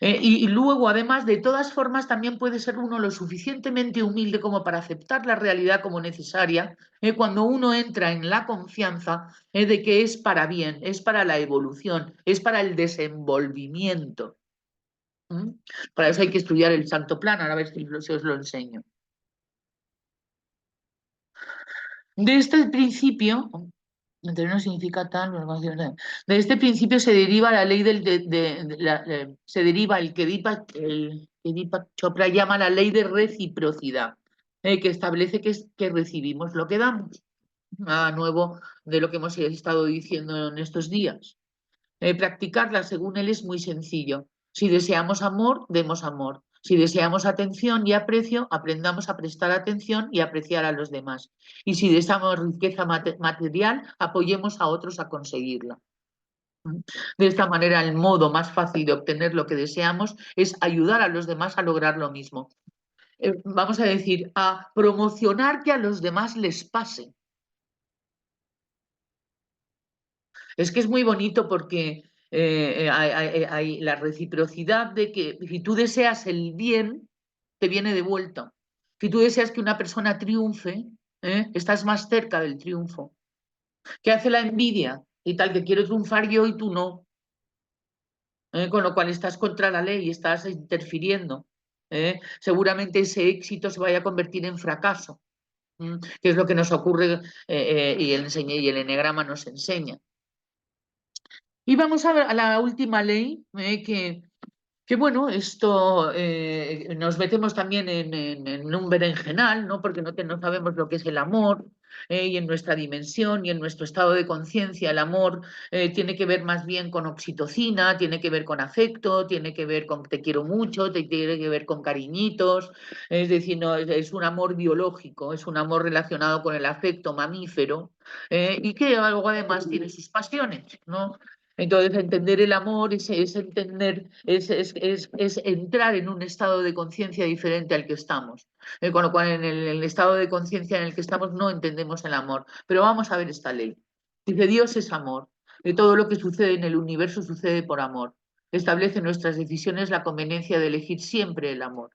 Y luego, además, de todas formas, también puede ser uno lo suficientemente humilde como para aceptar la realidad como necesaria, cuando uno entra en la confianza de que es para bien, es para la evolución, es para el desenvolvimiento. ¿Mm? Para eso hay que estudiar el Santo Plan, ahora a ver si os lo enseño. De este principio, no significa tal, de este principio se deriva la ley se deriva que Deepak Chopra llama la ley de reciprocidad, que establece que recibimos lo que damos. A nuevo de lo que hemos estado diciendo en estos días. Practicarla, según él, es muy sencillo. Si deseamos amor, demos amor. Si deseamos atención y aprecio, aprendamos a prestar atención y apreciar a los demás. Y si deseamos riqueza material, apoyemos a otros a conseguirla. De esta manera, el modo más fácil de obtener lo que deseamos es ayudar a los demás a lograr lo mismo. Vamos a decir, a promocionar que a los demás les pase. Es que es muy bonito porque hay la reciprocidad de que si tú deseas el bien, te viene de vuelta. Si tú deseas que una persona triunfe, estás más cerca del triunfo. ¿Qué hace la envidia? Y tal, que quiero triunfar yo y tú no. Con lo cual estás contra la ley, estás interfiriendo. Seguramente ese éxito se vaya a convertir en fracaso, que es lo que nos ocurre y el enegrama nos enseña. Y vamos a la última ley, que bueno, esto nos metemos también en un berenjenal, ¿no? Porque no sabemos lo que es el amor, y en nuestra dimensión y en nuestro estado de conciencia el amor tiene que ver más bien con oxitocina, tiene que ver con afecto, tiene que ver con te quiero mucho, tiene que ver con cariñitos, es decir, no, es un amor biológico, es un amor relacionado con el afecto mamífero, y que algo además tiene sus pasiones, ¿no? Entonces, entender el amor es entender, es entrar en un estado de conciencia diferente al que estamos. Con lo cual, en el estado de conciencia en el que estamos no entendemos el amor. Pero vamos a ver esta ley. Dice, Dios es amor. De todo lo que sucede en el universo sucede por amor. Establece en nuestras decisiones la conveniencia de elegir siempre el amor.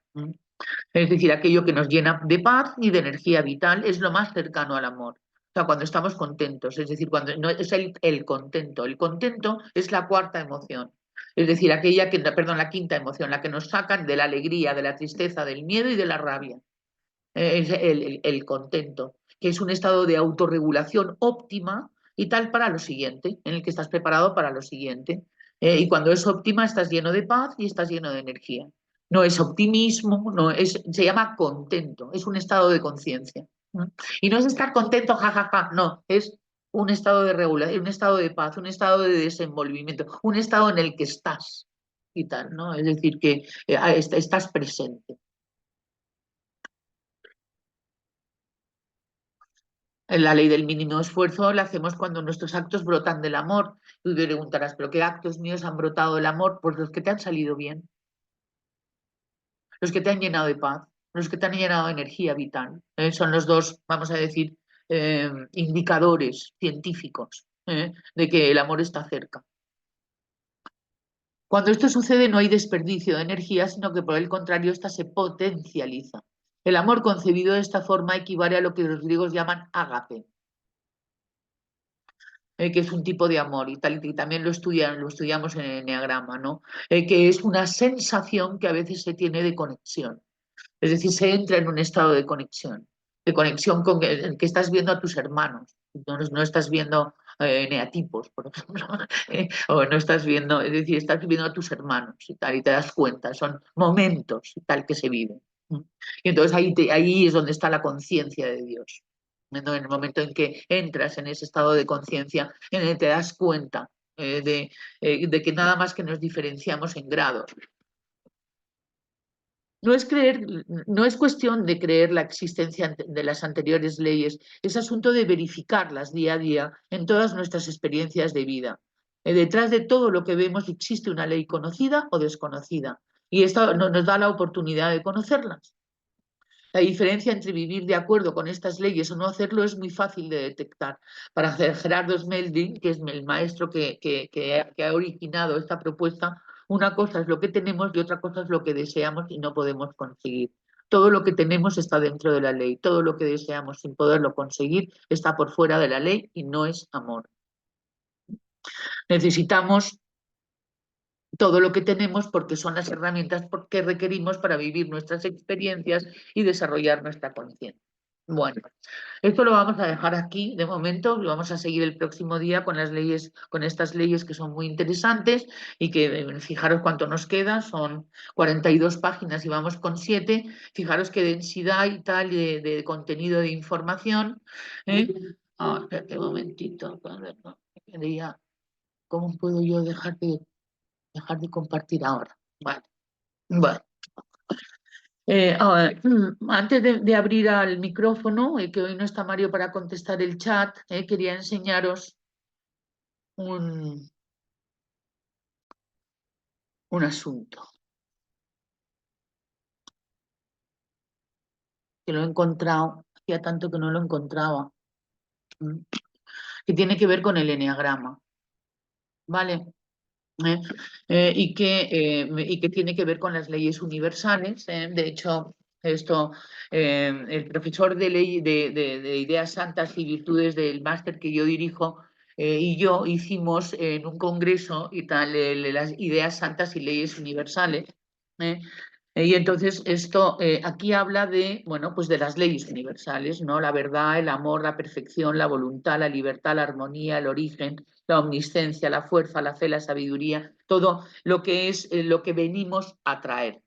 Es decir, aquello que nos llena de paz y de energía vital es lo más cercano al amor. O sea, cuando estamos contentos, es decir, cuando no es el contento. El contento es la cuarta emoción. Es decir, la quinta emoción, la que nos sacan de la alegría, de la tristeza, del miedo y de la rabia. Es el contento, que es un estado de autorregulación óptima y tal para lo siguiente, en el que estás preparado para lo siguiente. Y cuando es óptima, estás lleno de paz y estás lleno de energía. No es optimismo, se llama contento, es un estado de conciencia. Y no es estar contento, jajaja, no, es un estado de regulación, un estado de paz, un estado de desenvolvimiento, un estado en el que estás y tal, ¿no? Es decir, que estás presente. La ley del mínimo esfuerzo la hacemos cuando nuestros actos brotan del amor. Tú te preguntarás, ¿pero qué actos míos han brotado del amor? Pues los que te han salido bien, los que te han llenado de paz, los que te han llenado de energía vital. Son los dos, vamos a decir, indicadores científicos de que el amor está cerca. Cuando esto sucede no hay desperdicio de energía, sino que por el contrario, ésta se potencializa. El amor concebido de esta forma equivale a lo que los griegos llaman ágape, que es un tipo de amor y tal, y también lo estudiamos en el enneagrama, ¿no? Que es una sensación que a veces se tiene de conexión. Es decir, se entra en un estado de conexión con que estás viendo a tus hermanos, no estás viendo eneatipos, por ejemplo, o no estás viendo, es decir, estás viendo a tus hermanos y tal, y te das cuenta, son momentos y tal que se viven. Y entonces ahí es donde está la conciencia de Dios. En el momento en que entras en ese estado de conciencia, en el que te das cuenta de que nada más que nos diferenciamos en grados. No es cuestión de creer la existencia de las anteriores leyes, es asunto de verificarlas día a día en todas nuestras experiencias de vida. Detrás de todo lo que vemos existe una ley conocida o desconocida, y esto nos da la oportunidad de conocerlas. La diferencia entre vivir de acuerdo con estas leyes o no hacerlo es muy fácil de detectar. Para Gerardo Smelding, que es el maestro que ha originado esta propuesta, una cosa es lo que tenemos y otra cosa es lo que deseamos y no podemos conseguir. Todo lo que tenemos está dentro de la ley, todo lo que deseamos sin poderlo conseguir está por fuera de la ley y no es amor. Necesitamos todo lo que tenemos porque son las herramientas que requerimos para vivir nuestras experiencias y desarrollar nuestra conciencia. Bueno, esto lo vamos a dejar aquí de momento, lo vamos a seguir el próximo día con las leyes, con estas leyes que son muy interesantes y que fijaros cuánto nos queda, son 42 páginas y vamos con 7, fijaros qué densidad y tal de contenido de información. Espérate un momentito, a ver, no, ¿cómo puedo yo dejar de compartir ahora? Vale, bueno. Antes de abrir al micrófono, que hoy no está Mario para contestar el chat, quería enseñaros un, un asunto que lo he encontrado, hacía tanto que no lo encontraba, que tiene que ver con el eneagrama, ¿vale? ¿Eh? Y que tiene que ver con las leyes universales. De hecho, esto, el profesor de, de Ideas Santas y Virtudes del máster que yo dirijo y yo hicimos en un congreso y tal las Ideas Santas y Leyes Universales. ¿eh? Y entonces esto aquí habla de, bueno, pues de las leyes universales, ¿no? La verdad, el amor, la perfección, la voluntad, la libertad, la armonía, el origen, la omnisciencia, la fuerza, la fe, la sabiduría, todo lo que es lo que venimos a traer.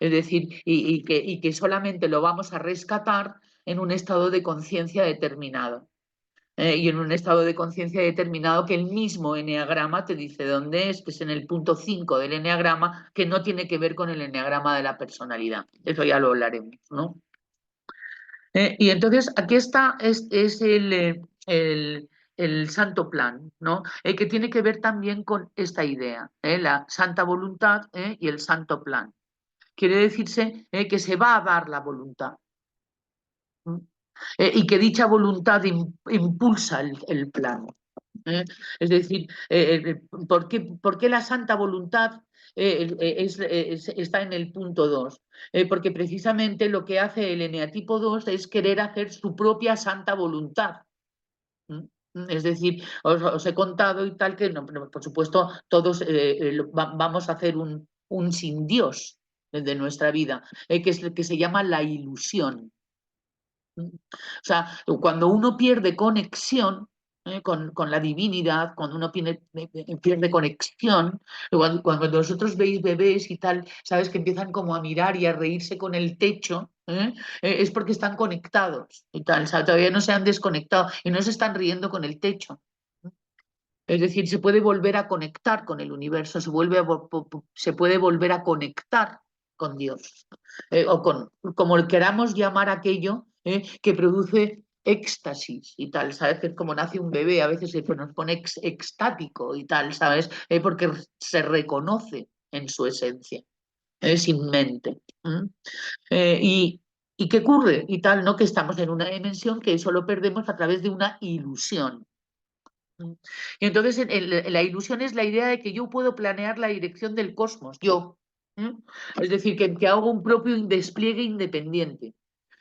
Es decir, y que solamente lo vamos a rescatar en un estado de conciencia determinado. Y en un estado de conciencia determinado que el mismo eneagrama te dice dónde es, que es en el punto 5 del eneagrama, que no tiene que ver con el eneagrama de la personalidad. Eso ya lo hablaremos, ¿no? Y entonces aquí está, es el santo plan, ¿no? Que tiene que ver también con esta idea, la santa voluntad y el santo plan. Quiere decirse que se va a dar la voluntad. Y que dicha voluntad impulsa el plan. Es decir, ¿por qué la santa voluntad está en el punto 2? Porque precisamente lo que hace el eneatipo 2 es querer hacer su propia santa voluntad. Es decir, os he contado y tal que, no, por supuesto, todos vamos a hacer un sin Dios de nuestra vida, que es el que se llama la ilusión. O sea, cuando uno pierde conexión con la divinidad, cuando uno pierde conexión, cuando vosotros veis bebés y tal, sabes que empiezan como a mirar y a reírse con el techo, es porque están conectados y tal, o sea, todavía no se han desconectado y no se están riendo con el techo. Es decir, se puede volver a conectar con el universo, se puede volver a conectar con Dios, o como queramos llamar aquello que produce éxtasis y tal, ¿sabes? Que es como nace un bebé, a veces se nos pone extático y tal, ¿sabes? Porque se reconoce en su esencia, sin mente. Eh, y, ¿Y qué ocurre? Y tal, ¿no? Que estamos en una dimensión que eso lo perdemos a través de una ilusión. Y entonces la ilusión es la idea de que yo puedo planear la dirección del cosmos, yo. ¿Mm? Es decir, que hago un propio despliegue independiente.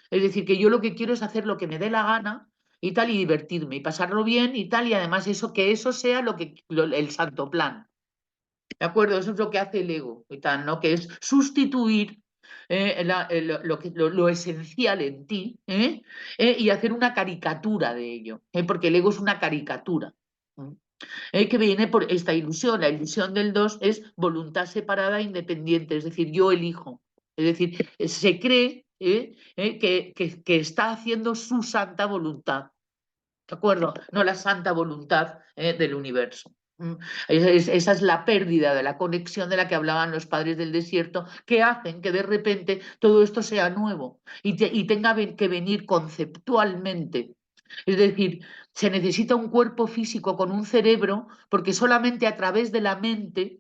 Es decir, que yo lo que quiero es hacer lo que me dé la gana y tal, y divertirme, y pasarlo bien y tal, y además que eso sea el santo plan. ¿De acuerdo? Eso es lo que hace el ego y tal, ¿no? Que es sustituir lo esencial en ti, y hacer una caricatura de ello, porque el ego es una caricatura. ¿Mm? Que viene por esta ilusión. La ilusión del dos es voluntad separada e independiente, es decir, yo elijo. Es decir, se cree que está haciendo su santa voluntad, ¿de acuerdo? No la santa voluntad del universo. ¿Mm? Esa es la pérdida de la conexión de la que hablaban los padres del desierto, que hacen que de repente todo esto sea nuevo y tenga que venir conceptualmente. Es decir, se necesita un cuerpo físico con un cerebro porque solamente a través de la mente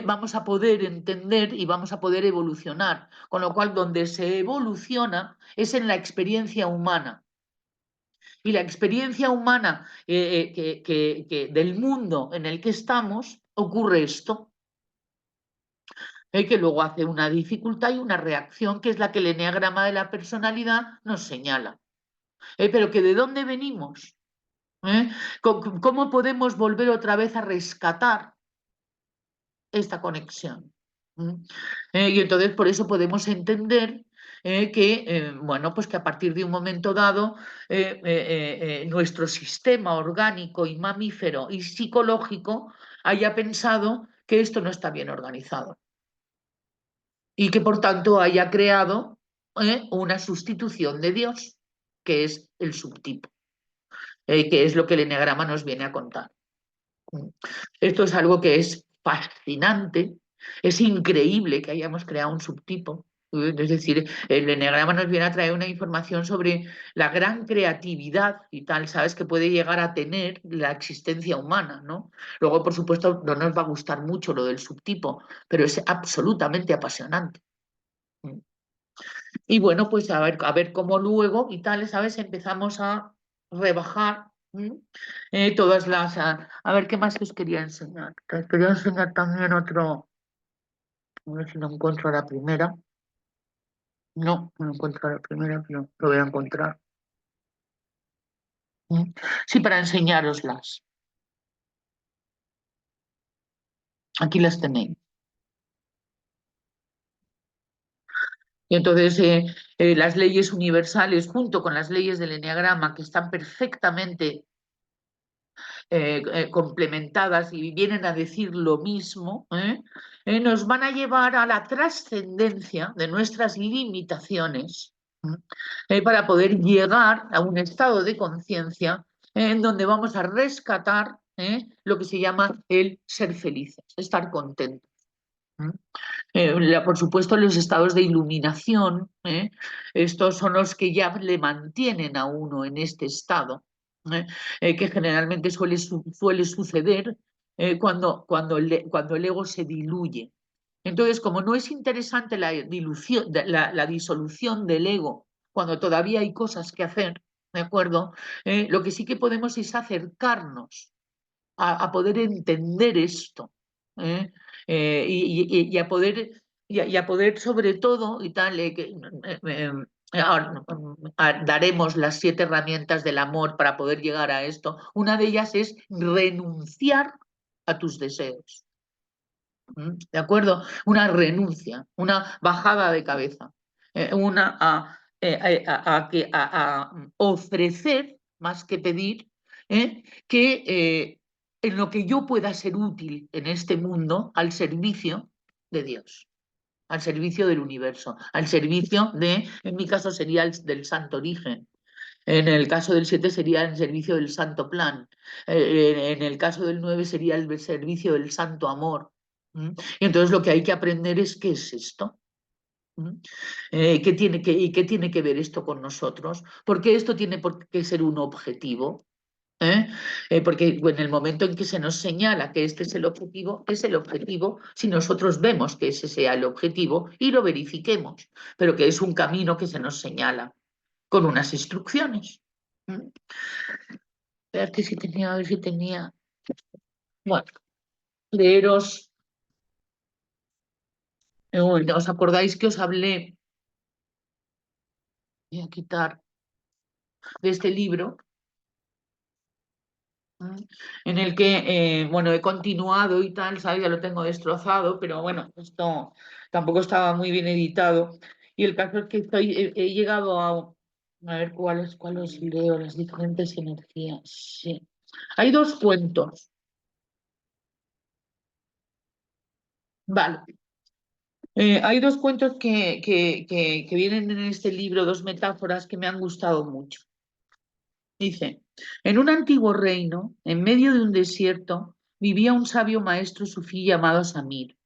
vamos a poder entender y vamos a poder evolucionar. Con lo cual, donde se evoluciona es en la experiencia humana. Y la experiencia humana del mundo en el que estamos, ocurre esto, que luego hace una dificultad y una reacción que es la que el eneagrama de la personalidad nos señala. Pero que ¿de dónde venimos? ¿Eh? ¿Cómo podemos volver otra vez a rescatar esta conexión? ¿Mm? Y entonces por eso podemos entender bueno, pues que a partir de un momento dado nuestro sistema orgánico y mamífero y psicológico haya pensado que esto no está bien organizado y que por tanto haya creado una sustitución de Dios, que es el subtipo, que es lo que el eneagrama nos viene a contar. Esto es algo que es fascinante, es increíble que hayamos creado un subtipo. Es decir, el eneagrama nos viene a traer una información sobre la gran creatividad y tal, ¿sabes? Que puede llegar a tener la existencia humana, ¿no? Luego, por supuesto, no nos va a gustar mucho lo del subtipo, pero es absolutamente apasionante. Y bueno, pues a ver cómo luego y tal, ¿sabes? Empezamos a rebajar todas a ver qué más os quería enseñar. Os quería enseñar también otro. A ver si no encuentro la primera. No encuentro la primera, pero lo voy a encontrar. Sí, para enseñároslas. Aquí las tenéis. Y entonces, las leyes universales, junto con las leyes del eneagrama, que están perfectamente complementadas y vienen a decir lo mismo, nos van a llevar a la trascendencia de nuestras limitaciones, para poder llegar a un estado de conciencia en donde vamos a rescatar lo que se llama el ser felices, estar contentos. Por supuesto, los estados de iluminación, estos son los que ya le mantienen a uno en este estado, ¿eh? Que generalmente suele suceder cuando el ego se diluye. Entonces, como no es interesante la disolución del ego, cuando todavía hay cosas que hacer, ¿de acuerdo? Lo que sí que podemos es acercarnos a poder entender esto, ¿eh? Y a poder sobre todo y tal, ahora, daremos las 7 herramientas del amor para poder llegar a esto. Una de ellas es renunciar a tus deseos. ¿De acuerdo? Una renuncia, una bajada de cabeza, una a ofrecer más que pedir, que en lo que yo pueda ser útil en este mundo al servicio de Dios, al servicio del universo, al servicio en mi caso sería del santo origen. En el caso del 7 sería el servicio del santo plan. En el caso del 9 sería el servicio del santo amor. ¿Mm? Y entonces lo que hay que aprender es qué es esto. ¿Qué tiene que ver esto con nosotros? Porque esto tiene por qué ser un objetivo. ¿Eh? Porque en el momento en que se nos señala que este es el objetivo si nosotros vemos que ese sea el objetivo y lo verifiquemos, pero que es un camino que se nos señala con unas instrucciones. ¿Mm? A ver si tenía. Bueno, leeros. ¿Os acordáis que os hablé? Voy a quitar de este libro. En el que, bueno, he continuado y tal, ¿sabes? Ya lo tengo destrozado, pero bueno, esto tampoco estaba muy bien editado. Y el caso es que he llegado a ver cuáles leo, las diferentes energías. Sí. Hay dos cuentos. Vale. Hay dos cuentos que vienen en este libro, dos metáforas que me han gustado mucho. Dice, en un antiguo reino, en medio de un desierto, vivía un sabio maestro sufí llamado Samir.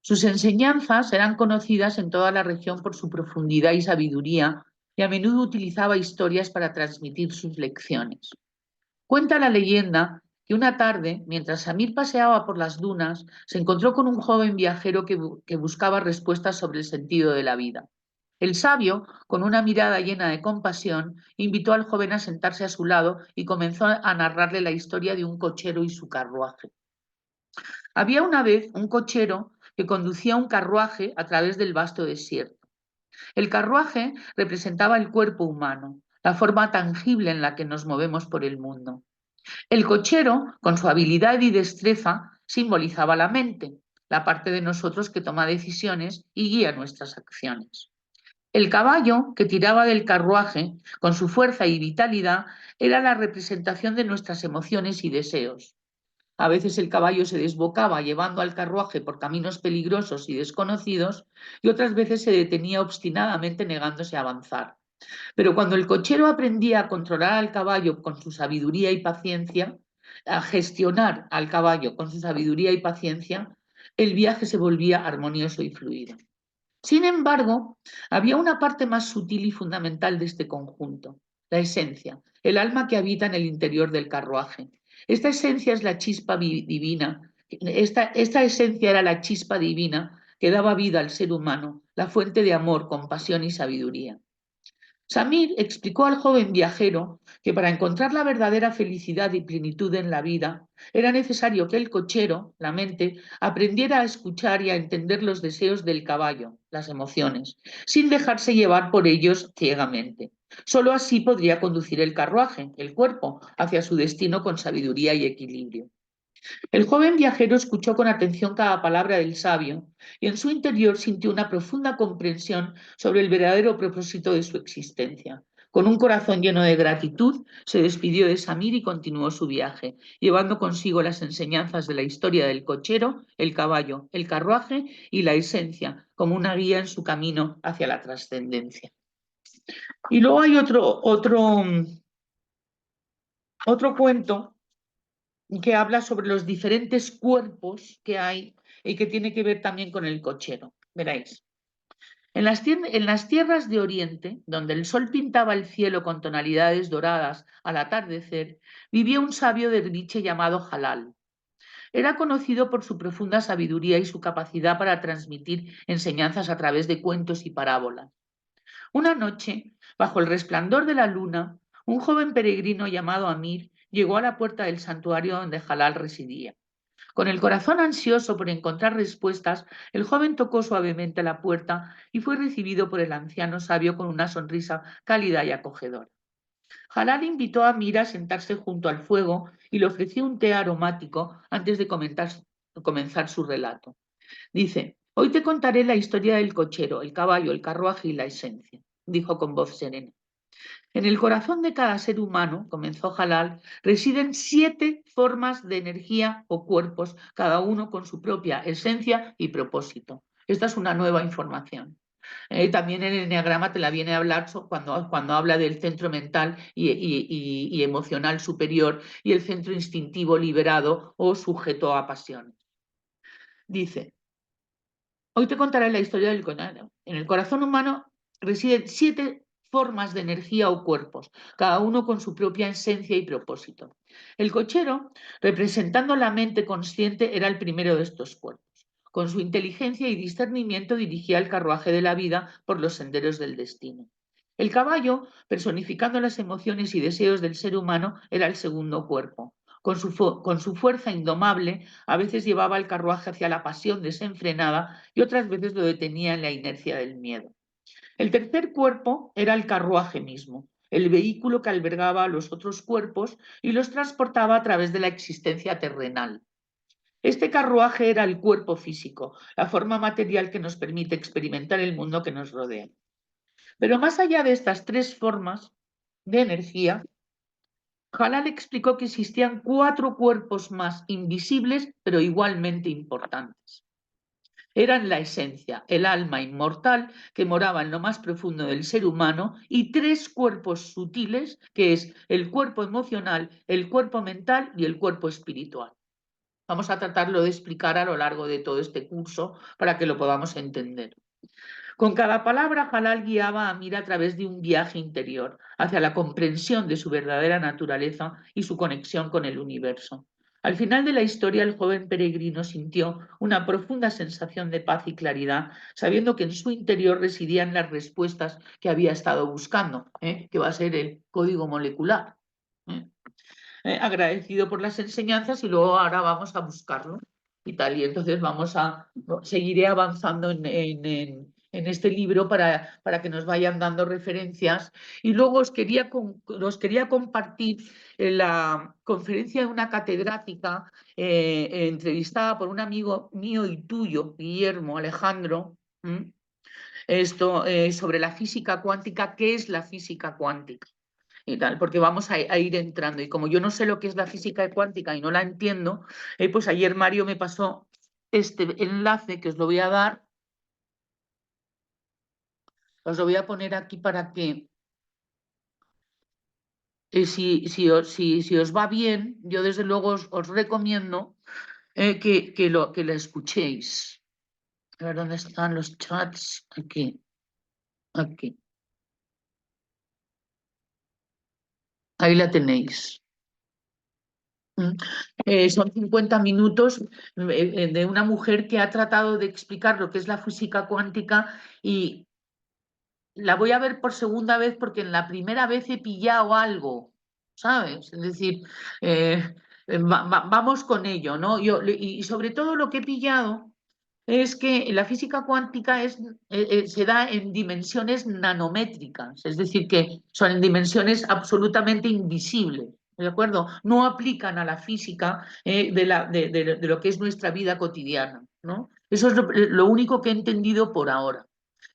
Sus enseñanzas eran conocidas en toda la región por su profundidad y sabiduría, y a menudo utilizaba historias para transmitir sus lecciones. Cuenta la leyenda que una tarde, mientras Samir paseaba por las dunas, se encontró con un joven viajero que buscaba respuestas sobre el sentido de la vida. El sabio, con una mirada llena de compasión, invitó al joven a sentarse a su lado y comenzó a narrarle la historia de un cochero y su carruaje. Había una vez un cochero que conducía un carruaje a través del vasto desierto. El carruaje representaba el cuerpo humano, la forma tangible en la que nos movemos por el mundo. El cochero, con su habilidad y destreza, simbolizaba la mente, la parte de nosotros que toma decisiones y guía nuestras acciones. El caballo que tiraba del carruaje, con su fuerza y vitalidad, era la representación de nuestras emociones y deseos. A veces el caballo se desbocaba llevando al carruaje por caminos peligrosos y desconocidos y otras veces se detenía obstinadamente negándose a avanzar. Pero cuando el cochero aprendía a controlar al caballo con su sabiduría y paciencia, a gestionar al caballo con su sabiduría y paciencia, el viaje se volvía armonioso y fluido. Sin embargo, había una parte más sutil y fundamental de este conjunto, la esencia, el alma que habita en el interior del carruaje. Esta esencia es la chispa divina, esta esencia era la chispa divina que daba vida al ser humano, la fuente de amor, compasión y sabiduría. Samir explicó al joven viajero que para encontrar la verdadera felicidad y plenitud en la vida era necesario que el cochero, la mente, aprendiera a escuchar y a entender los deseos del caballo, las emociones, sin dejarse llevar por ellos ciegamente. Solo así podría conducir el carruaje, el cuerpo, hacia su destino con sabiduría y equilibrio. El joven viajero escuchó con atención cada palabra del sabio y en su interior sintió una profunda comprensión sobre el verdadero propósito de su existencia. Con un corazón lleno de gratitud, se despidió de Samir y continuó su viaje, llevando consigo las enseñanzas de la historia del cochero, el caballo, el carruaje y la esencia, como una guía en su camino hacia la trascendencia. Y luego hay otro cuento que habla sobre los diferentes cuerpos que hay y que tiene que ver también con el cochero. Veréis. En las tierras de Oriente, donde el sol pintaba el cielo con tonalidades doradas al atardecer, vivía un sabio derviche llamado Halal. Era conocido por su profunda sabiduría y su capacidad para transmitir enseñanzas a través de cuentos y parábolas. Una noche, bajo el resplandor de la luna, un joven peregrino llamado Amir llegó a la puerta del santuario donde Halal residía. Con el corazón ansioso por encontrar respuestas, el joven tocó suavemente la puerta y fue recibido por el anciano sabio con una sonrisa cálida y acogedora. Halal invitó a Amir a sentarse junto al fuego y le ofreció un té aromático antes de comenzar su relato. Dice, hoy te contaré la historia del cochero, el caballo, el carruaje y la esencia, dijo con voz serena. En el corazón de cada ser humano, comenzó Halal, residen 7 formas de energía o cuerpos, cada uno con su propia esencia y propósito. Esta es una nueva información. También el enneagrama te la viene a hablar cuando habla del centro mental y emocional superior y el centro instintivo liberado o sujeto a pasiones. Dice, Hoy te contaré la historia del corazón. En el corazón humano residen 7 formas de energía o cuerpos, cada uno con su propia esencia y propósito. El cochero, representando la mente consciente, era el primero de estos cuerpos. Con su inteligencia y discernimiento dirigía el carruaje de la vida por los senderos del destino. El caballo, personificando las emociones y deseos del ser humano, era el segundo cuerpo. Con su fuerza indomable, a veces llevaba el carruaje hacia la pasión desenfrenada y otras veces lo detenía en la inercia del miedo. El tercer cuerpo era el carruaje mismo, el vehículo que albergaba a los otros cuerpos y los transportaba a través de la existencia terrenal. Este carruaje era el cuerpo físico, la forma material que nos permite experimentar el mundo que nos rodea. Pero más allá de estas 3 formas de energía, Halal explicó que existían 4 cuerpos más invisibles, pero igualmente importantes. Eran la esencia, el alma inmortal que moraba en lo más profundo del ser humano y 3 cuerpos sutiles, que es el cuerpo emocional, el cuerpo mental y el cuerpo espiritual. Vamos a tratarlo de explicar a lo largo de todo este curso para que lo podamos entender. Con cada palabra, Halal guiaba a Mira a través de un viaje interior hacia la comprensión de su verdadera naturaleza y su conexión con el universo. Al final de la historia, el joven peregrino sintió una profunda sensación de paz y claridad, sabiendo que en su interior residían las respuestas que había estado buscando, que va a ser el código molecular. ¿eh? Agradecido por las enseñanzas y luego ahora vamos a buscarlo y tal. Y entonces seguiré avanzando en este libro para que nos vayan dando referencias. Y luego os quería compartir la conferencia de una catedrática entrevistada por un amigo mío y tuyo, Guillermo Alejandro. Esto sobre la física cuántica. ¿Qué es la física cuántica? Y tal, porque vamos a ir entrando. Y como yo no sé lo que es la física cuántica y no la entiendo, pues ayer Mario me pasó este enlace que os lo voy a dar, os lo voy a poner aquí para que, si os va bien, yo desde luego os recomiendo que la escuchéis. A ver dónde están los chats. Aquí, aquí. Ahí la tenéis. Son 50 minutos de una mujer que ha tratado de explicar lo que es la física cuántica y la voy a ver por segunda vez porque en la primera vez he pillado algo, ¿sabes? Es decir, vamos con ello, ¿no? Y sobre todo lo que he pillado es que la física cuántica se da en dimensiones nanométricas, es decir, que son en dimensiones absolutamente invisibles, ¿de acuerdo? No aplican a la física de lo que es nuestra vida cotidiana, ¿no? Eso es lo único que he entendido por ahora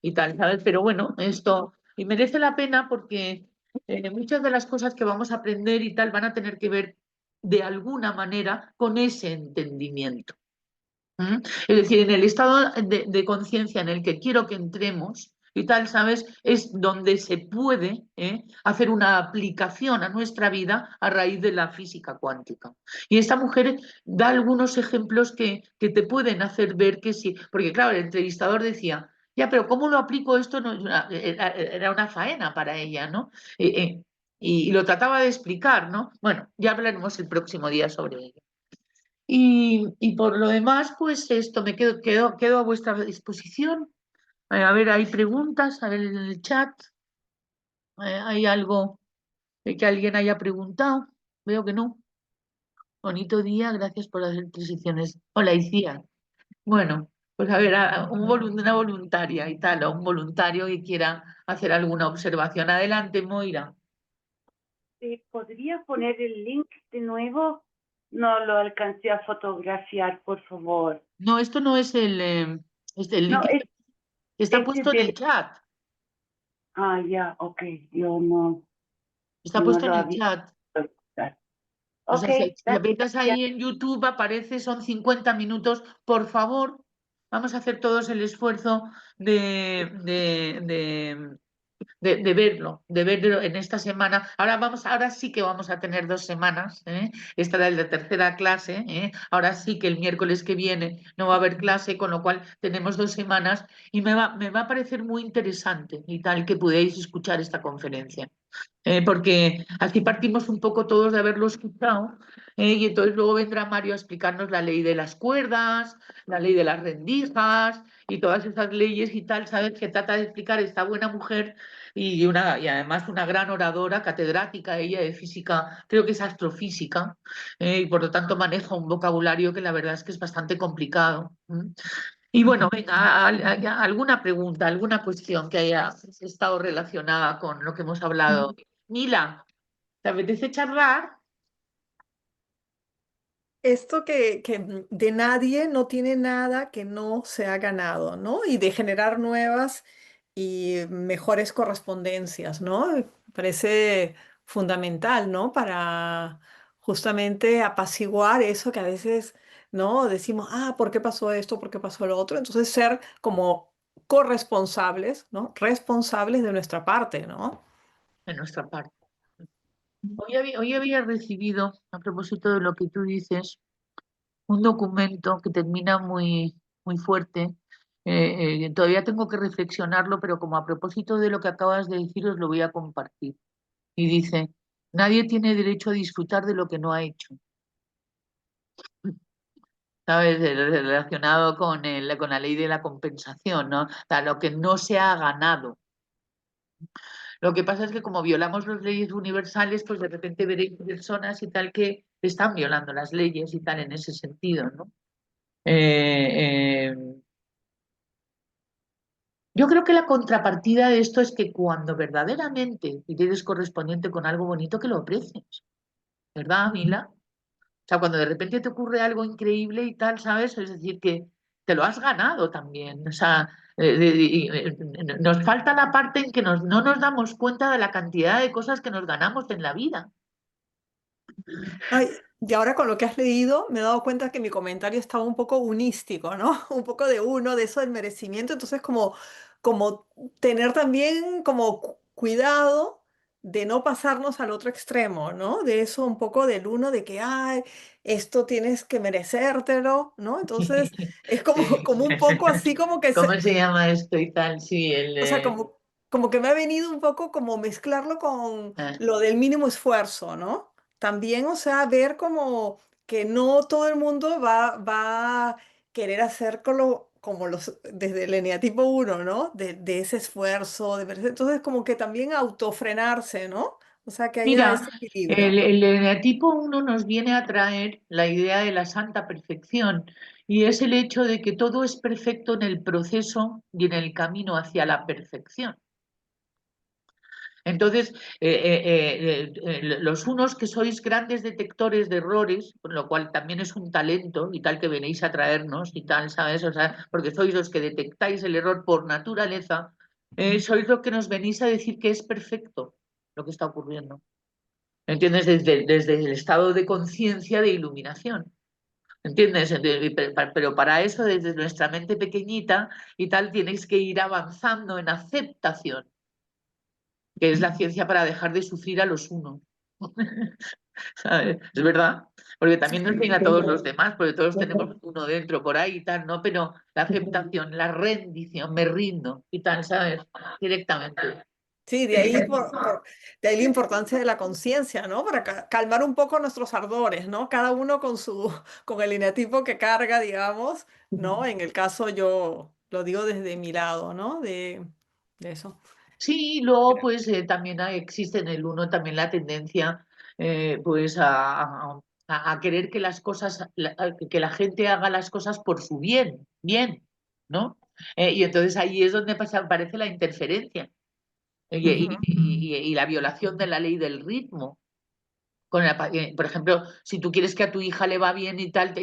y tal, ¿sabes? Pero bueno, esto y merece la pena porque muchas de las cosas que vamos a aprender y tal van a tener que ver de alguna manera con ese entendimiento. Es decir, en el estado de conciencia en el que quiero que entremos y tal, ¿sabes? Es donde se puede hacer una aplicación a nuestra vida a raíz de la física cuántica. Y esta mujer da algunos ejemplos que te pueden hacer ver que sí, porque claro, el entrevistador decía, ya, pero ¿cómo lo aplico esto? No, era una faena para ella, ¿no? Y lo trataba de explicar, ¿no? Bueno, ya hablaremos el próximo día sobre ello. Y por lo demás, pues esto, me quedo a vuestra disposición. A ver, hay preguntas, a ver en el chat. ¿Hay algo que alguien haya preguntado? Veo que no. Bonito día, gracias por hacer transiciones. Hola, Icía. Bueno, pues a ver, una voluntaria y tal, o un voluntario que quiera hacer alguna observación. Adelante, Moira. ¿Podría poner el link de nuevo? No lo alcancé a fotografiar, por favor. No, esto no es el link. No, Está puesto en el chat. Ah, ya, ok. Yo no Está puesto en lo el había. chat. O sea, Ok, si aprietas ahí en YouTube, aparece, son 50 minutos. Por favor, vamos a hacer todos el esfuerzo de de verlo en esta semana. Ahora sí que vamos a tener 2 semanas, ¿eh? Esta era la tercera clase, ¿eh? Ahora sí que el miércoles que viene no va a haber clase, con lo cual tenemos 2 semanas y me va a parecer muy interesante y tal que podáis escuchar esta conferencia. Porque así partimos un poco todos de haberlo escuchado, y entonces luego vendrá Mario a explicarnos la ley de las cuerdas, la ley de las rendijas y todas esas leyes y tal, ¿sabes? Que trata de explicar esta buena mujer y además una gran oradora, catedrática ella de física, creo que es astrofísica, y por lo tanto maneja un vocabulario que la verdad es que es bastante complicado. Y bueno, venga, alguna pregunta, alguna cuestión que haya estado relacionada con lo que hemos hablado. Mila, ¿te apetece charlar? Esto que de nadie no tiene nada que no se ha ganado, ¿no? Y de generar nuevas y mejores correspondencias, ¿no? Me parece fundamental, ¿no? Para justamente apaciguar eso que a veces, ¿no? Decimos, ah, ¿por qué pasó esto? ¿Por qué pasó lo otro? Entonces ser como corresponsables, ¿no? Responsables de nuestra parte, ¿no? De nuestra parte. Hoy había recibido, a propósito de lo que tú dices, un documento que termina muy, muy fuerte. Todavía tengo que reflexionarlo, pero como a propósito de lo que acabas de decir, os lo voy a compartir. Y dice, nadie tiene derecho a disfrutar de lo que no ha hecho. ¿Sabes? Relacionado con la ley de la compensación, ¿no? O sea, lo que no se ha ganado. Lo que pasa es que como violamos las leyes universales, pues de repente veréis personas y tal que están violando las leyes y tal en ese sentido, ¿no? Eh, eh, yo creo que la contrapartida de esto es que cuando verdaderamente eres correspondiente con algo bonito, que lo aprecies, ¿verdad, Mila? O sea, cuando de repente te ocurre algo increíble y tal, ¿sabes? Es decir, que te lo has ganado también. O sea, nos falta la parte en que no nos damos cuenta de la cantidad de cosas que nos ganamos en la vida. Ay, y ahora con lo que has leído me he dado cuenta que mi comentario estaba un poco unístico, ¿no? Un poco de uno, de eso del merecimiento. Entonces, como tener también como cuidado de no pasarnos al otro extremo, ¿no? De eso un poco del uno, de que, ay, esto tienes que merecértelo, ¿no? Entonces, es como, Sí. como un poco así como que ¿Cómo se llama esto y tal? Sí, o sea, como que me ha venido un poco como mezclarlo con ah, lo del mínimo esfuerzo, ¿no? También, o sea, ver como que no todo el mundo va a querer hacer como los, desde el eneatipo uno, ¿no? De ese esfuerzo, entonces como que también autofrenarse, ¿no? O sea, que haya Mira, ese equilibrio. el eneatipo 1 nos viene a traer la idea de la santa perfección y es el hecho de que todo es perfecto en el proceso y en el camino hacia la perfección. Entonces, los unos que sois grandes detectores de errores, con lo cual también es un talento y tal que venéis a traernos y tal, ¿sabes? O sea, porque sois los que detectáis el error por naturaleza, sois los que nos venís a decir que es perfecto lo que está ocurriendo. ¿Entiendes? Desde el estado de conciencia de iluminación. ¿Entiendes? Pero para eso, desde nuestra mente pequeñita y tal, tienes que ir avanzando en aceptación, que es la ciencia para dejar de sufrir a los unos. ¿Sabes? Es verdad, porque también nos viene a todos los demás, porque todos tenemos uno dentro por ahí y tal, ¿no? Pero la aceptación, la rendición, me rindo y tal, ¿sabes? Directamente. Sí, de ahí la importancia de la conciencia, ¿no? Para calmar un poco nuestros ardores, ¿no? Cada uno con con el eneatipo que carga, digamos, ¿no? En el caso yo lo digo desde mi lado, ¿no? De eso. Sí, luego pues también existe en el uno también la tendencia pues a querer que las cosas, que la gente haga las cosas por su bien, ¿no? Y entonces ahí es donde aparece la interferencia Ujú. y la violación de la ley del ritmo. Por ejemplo, si tú quieres que a tu hija le va bien y tal,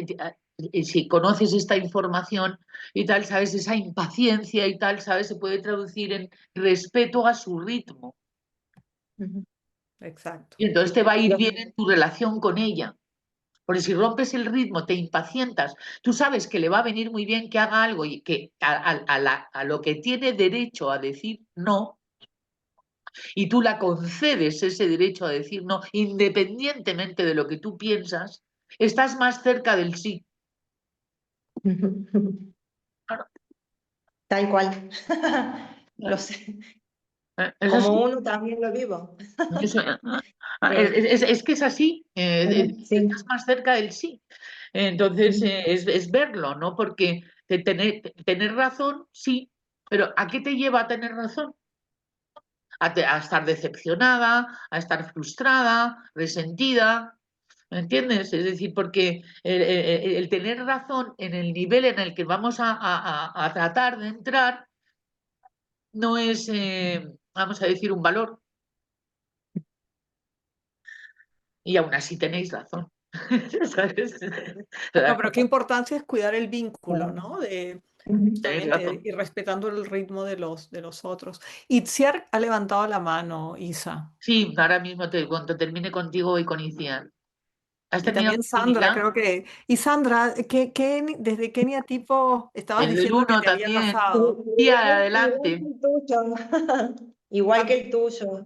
si conoces esta información y tal, sabes, esa impaciencia y tal, sabes, se puede traducir en respeto a su ritmo. Ujú. Exacto. Y entonces te va a ir bien en tu relación con ella. Porque si rompes el ritmo, te impacientas, tú sabes que le va a venir muy bien que haga algo y que a lo que tiene derecho a decir no, y tú la concedes ese derecho a decir no, independientemente de lo que tú piensas, estás más cerca del sí. Claro. Tal cual. Lo sé. Es Como así. uno también lo vivo. Eso, Sí. es que es así, Sí. estás más cerca del sí. Entonces, es verlo, ¿no? Porque tener razón, sí, pero ¿a qué te lleva a tener razón? A estar decepcionada, a estar frustrada, resentida, ¿me entiendes? Es decir, porque el tener razón en el nivel en el que vamos a tratar de entrar no es, vamos a decir, un valor. Y aún así tenéis razón. ¿Sabes? No, pero qué importancia es cuidar el vínculo, ¿no? Tenéis Justamente, razón. y respetando el ritmo de los otros. Itziar ha levantado la mano, Isa. Sí, ahora mismo cuando termine contigo y con Iciar. ¿Has Y tenido también Sandra, actividad? creo que. Y Sandra, ¿desde qué tipo estabas Desde el diciendo que uno te había también. casado? Tía, Igual adelante. que el tuyo. Igual que el tuyo.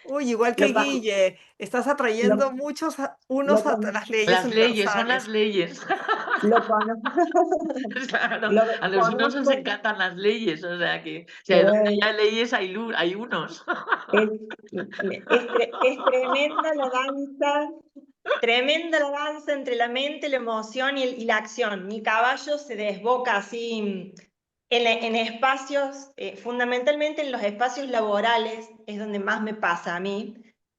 Uy, igual que Lo, pa- Guille, estás atrayendo lo, muchos lo, unos a con- las leyes Las leyes, son las universales. leyes. lo cono- Claro, lo a los unos os conozco. encantan las leyes, o sea que si hay donde eh, hay leyes hay unos. Es, es tremenda la danza entre la mente, la emoción y la acción. Mi caballo se desboca así en espacios, fundamentalmente en los espacios laborales, es donde más me pasa a mí,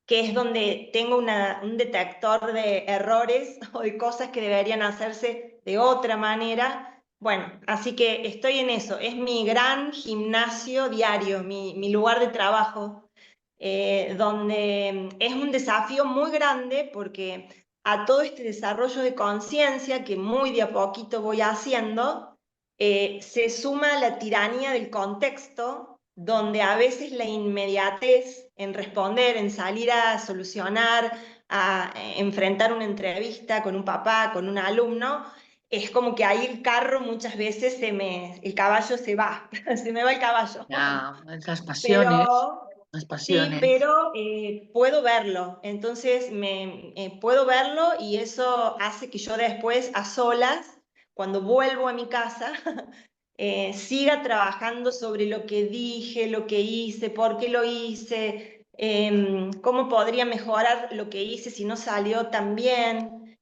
que es donde tengo un detector de errores o de cosas que deberían hacerse de otra manera. Bueno, así que estoy en eso, es mi gran gimnasio diario, mi lugar de trabajo, donde es un desafío muy grande porque a todo este desarrollo de conciencia que muy de a poquito voy haciendo, se suma la tiranía del contexto, donde a veces la inmediatez en responder, en salir a solucionar, a enfrentar una entrevista con un papá, con un alumno, es como que ahí el carro muchas veces el caballo se va, se me va el caballo. Ya, esas pasiones, Pero las sí, pasiones. pero puedo verlo, entonces puedo verlo y eso hace que yo después, a solas, cuando vuelvo a mi casa, siga trabajando sobre lo que dije, lo que hice, por qué lo hice, cómo podría mejorar lo que hice si no salió tan bien.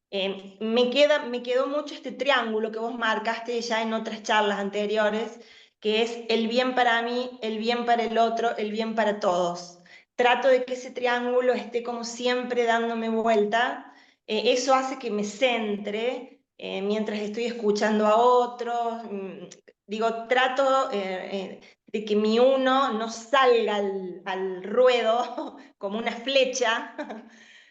Me quedó mucho este triángulo que vos marcaste ya en otras charlas anteriores, que es el bien para mí, el bien para el otro, el bien para todos. Trato de que ese triángulo esté como siempre dándome vuelta. Eso hace que me centre mientras estoy escuchando a otros. Digo, trato de que mi uno no salga al ruedo como una flecha.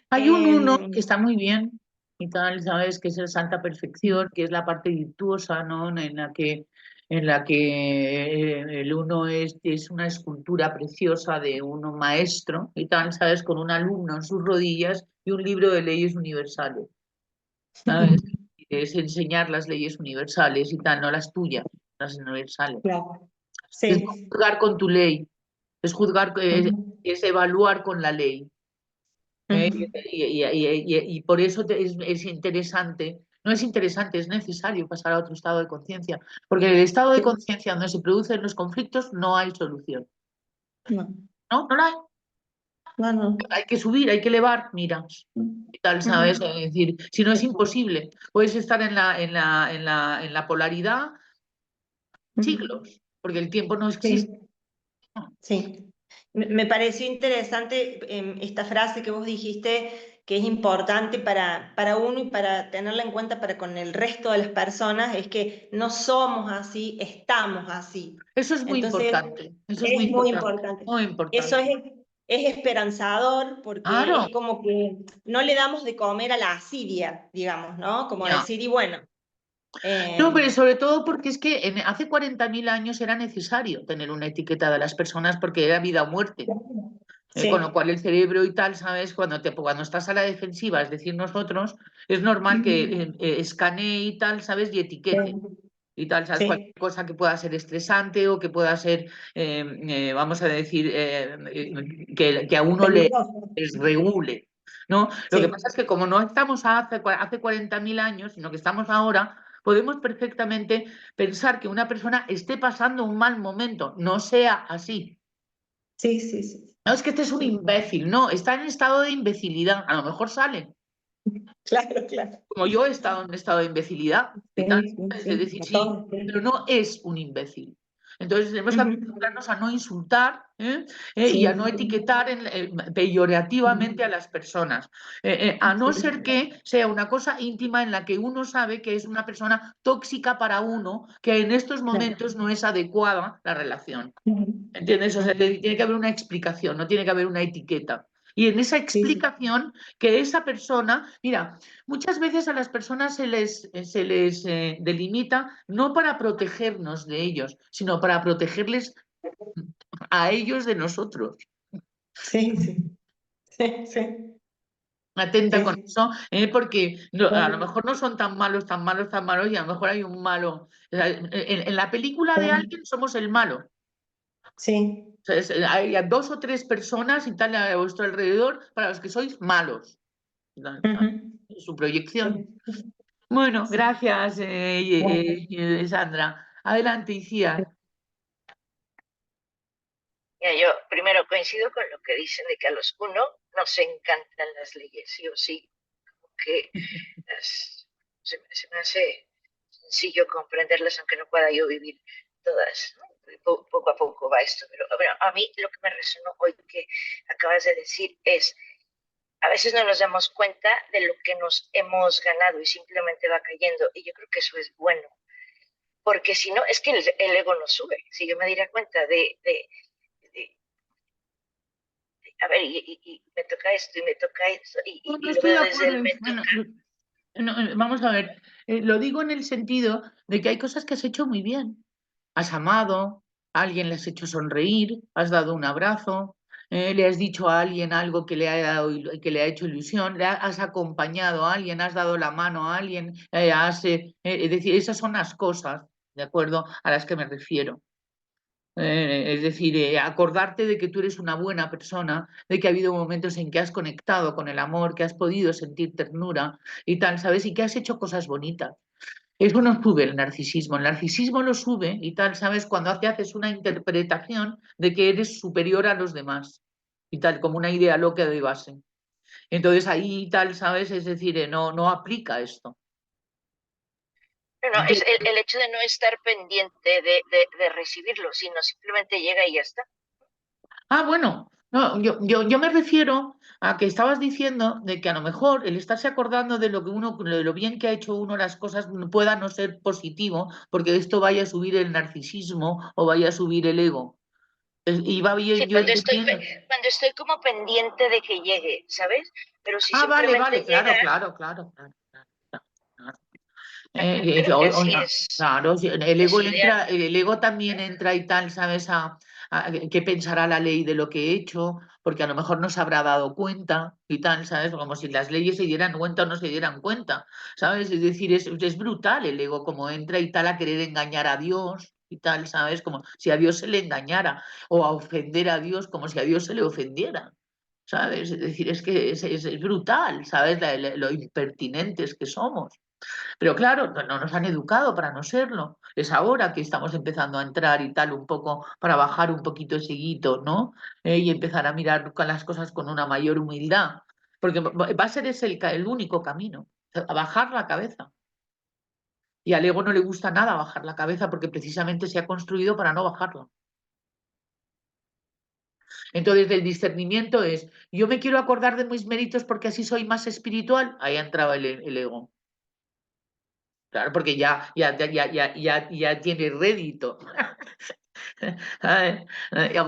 Hay un uno que Em, está muy bien y tal, ¿sabes? Que es el Santa Perfección, que es la parte virtuosa, ¿no? En la que el uno es una escultura preciosa de uno maestro y tal, ¿sabes? Con un alumno en sus rodillas y un libro de leyes universales, ¿sabes? Es enseñar las leyes universales y tal, no las tuyas, las universales. claro. Es Sí. juzgar con tu ley, es juzgar, Ujú, es evaluar con la ley. ujú. Y por eso es interesante, no es interesante, es necesario pasar a otro estado de conciencia, porque en el estado de Sí. conciencia donde se producen los conflictos no hay solución, No, ¿no? No la hay. no, no. Hay que subir, hay que elevar, mira, y tal, ¿sabes? Ujú. Es decir, si no es imposible, puedes estar en la polaridad Ujú. siglos, porque el tiempo no existe. Sí. Sí, me pareció interesante esta frase que vos dijiste, que es importante para uno y para tenerla en cuenta para con el resto de las personas, es que no somos así, estamos así. Eso es muy Entonces, importante, eso es muy es muy importante, importante. muy Eso importante. es esperanzador porque Claro, es como que no le damos de comer a la asidia, digamos, ¿no? Como ya. decir, y bueno, No, pero eh, sobre todo porque es que hace 40.000 años era necesario tener una etiqueta de las personas porque era vida o muerte. Con lo sí. cual el cerebro y tal, ¿sabes? Cuando estás a la defensiva, es decir, nosotros, es normal que escanee y tal, ¿sabes? Y etiquete. y tal, ¿sabes? Sí. Cualquier cosa que pueda ser estresante o que pueda ser, vamos a decir, que a uno les regule, ¿no? Lo que Sí. pasa es que como no estamos hace 40.000 años, sino que estamos ahora, podemos perfectamente pensar que una persona esté pasando un mal momento, no sea así. Sí, sí, sí. No es que este es un Sí. imbécil, no, está en estado de imbecilidad, a lo mejor sale. Claro, claro. Como yo he estado en estado de imbecilidad y tal, Sí, sí, es sí. decir, A sí, todos, sí. pero no es un imbécil. Entonces tenemos que Ujú. acostumbrarnos a no insultar y a Sí, no etiquetar peyorativamente a las personas, a no sí. ser que sea una cosa íntima en la que uno sabe que es una persona tóxica para uno, que en estos Claro. momentos no es adecuada la relación. Ujú. ¿Entiendes? O sea, tiene que haber una explicación, no tiene que haber una etiqueta. Y en esa Sí, sí. explicación, que esa persona, mira, muchas veces a las personas se les delimita no para protegernos de ellos, sino para protegerles a ellos de nosotros. Sí, sí. Sí, sí. Atenta con Sí. eso, porque a lo Claro. mejor no son tan malos, tan malos, tan malos, y a lo mejor hay un malo. O sea, en la película de Sí. alguien somos el malo. Sí. O sea, hay a 2 o 3 personas y tal a vuestro alrededor para los que sois malos. Ujú. Su proyección. Sí. Bueno, Sí. gracias, Bueno. Sandra. Adelante, Iciar. Mira, yo primero coincido con lo que dicen de que a los uno nos encantan las leyes, sí o sí, que se me hace sencillo comprenderlas, aunque no pueda yo vivir todas, ¿no? Poco a poco va esto, pero bueno, a mí lo que me resonó hoy que acabas de decir es, a veces no nos damos cuenta de lo que nos hemos ganado y simplemente va cayendo, y yo creo que eso es bueno, porque si no, es que el ego no sube, si yo me diera cuenta de a ver, y me toca esto y me toca esto, No, no y lo estoy de veo desde acuerdo. el me Bueno, toca. vamos a ver. Lo digo en el sentido de que hay cosas que has hecho muy bien. Has amado, a alguien le has hecho sonreír, has dado un abrazo, le has dicho a alguien algo que le ha que le ha hecho ilusión, has acompañado a alguien, has dado la mano a alguien, es decir, esas son las cosas, ¿de acuerdo?, a las que me refiero. Es decir, acordarte de que tú eres una buena persona, de que ha habido momentos en que has conectado con el amor, que has podido sentir ternura y tal, ¿sabes? Y que has hecho cosas bonitas. Eso no sube el narcisismo lo sube y tal, ¿sabes? Cuando te haces una interpretación de que eres superior a los demás y tal, como una idea loca de base. Entonces ahí tal, ¿sabes? Es decir, no, no aplica esto. No, no, es el hecho de no estar pendiente de recibirlo, sino simplemente llega y ya está. Ah, bueno, no, yo me refiero a que estabas diciendo de que a lo mejor el estarse acordando de lo que uno, de lo bien que ha hecho uno las cosas, pueda no ser positivo, porque esto vaya a subir el narcisismo o vaya a subir el ego. Y va Sí, bien, yo entendiendo. cuando estoy como pendiente de que llegue, ¿sabes? Pero si Ah, vale, simplemente vale, llega, claro, claro, claro, claro, claro. creo que así Claro, sí, es ideal. el ego también entra y tal, ¿sabes? Qué pensará la ley de lo que he hecho, porque a lo mejor no se habrá dado cuenta y tal, ¿sabes? Como si las leyes se dieran cuenta o no se dieran cuenta, ¿sabes? Es decir, es brutal el ego como entra y tal a querer engañar a Dios y tal, ¿sabes? Como si a Dios se le engañara o a ofender a Dios como si a Dios se le ofendiera. ¿Sabes? Es decir, es que es brutal, ¿sabes? Lo impertinentes que somos. Pero claro, no nos han educado para no serlo. Es ahora que estamos empezando a entrar y tal, un poco para bajar un poquito ese guito, ¿no? Y empezar a mirar con las cosas con una mayor humildad. Porque va a ser ese el único camino, a bajar la cabeza. Y al ego no le gusta nada bajar la cabeza porque precisamente se ha construido para no bajarla. Entonces, el discernimiento es, yo me quiero acordar de mis méritos porque así soy más espiritual. Ahí ha entrado el ego. Claro, porque ya tiene rédito.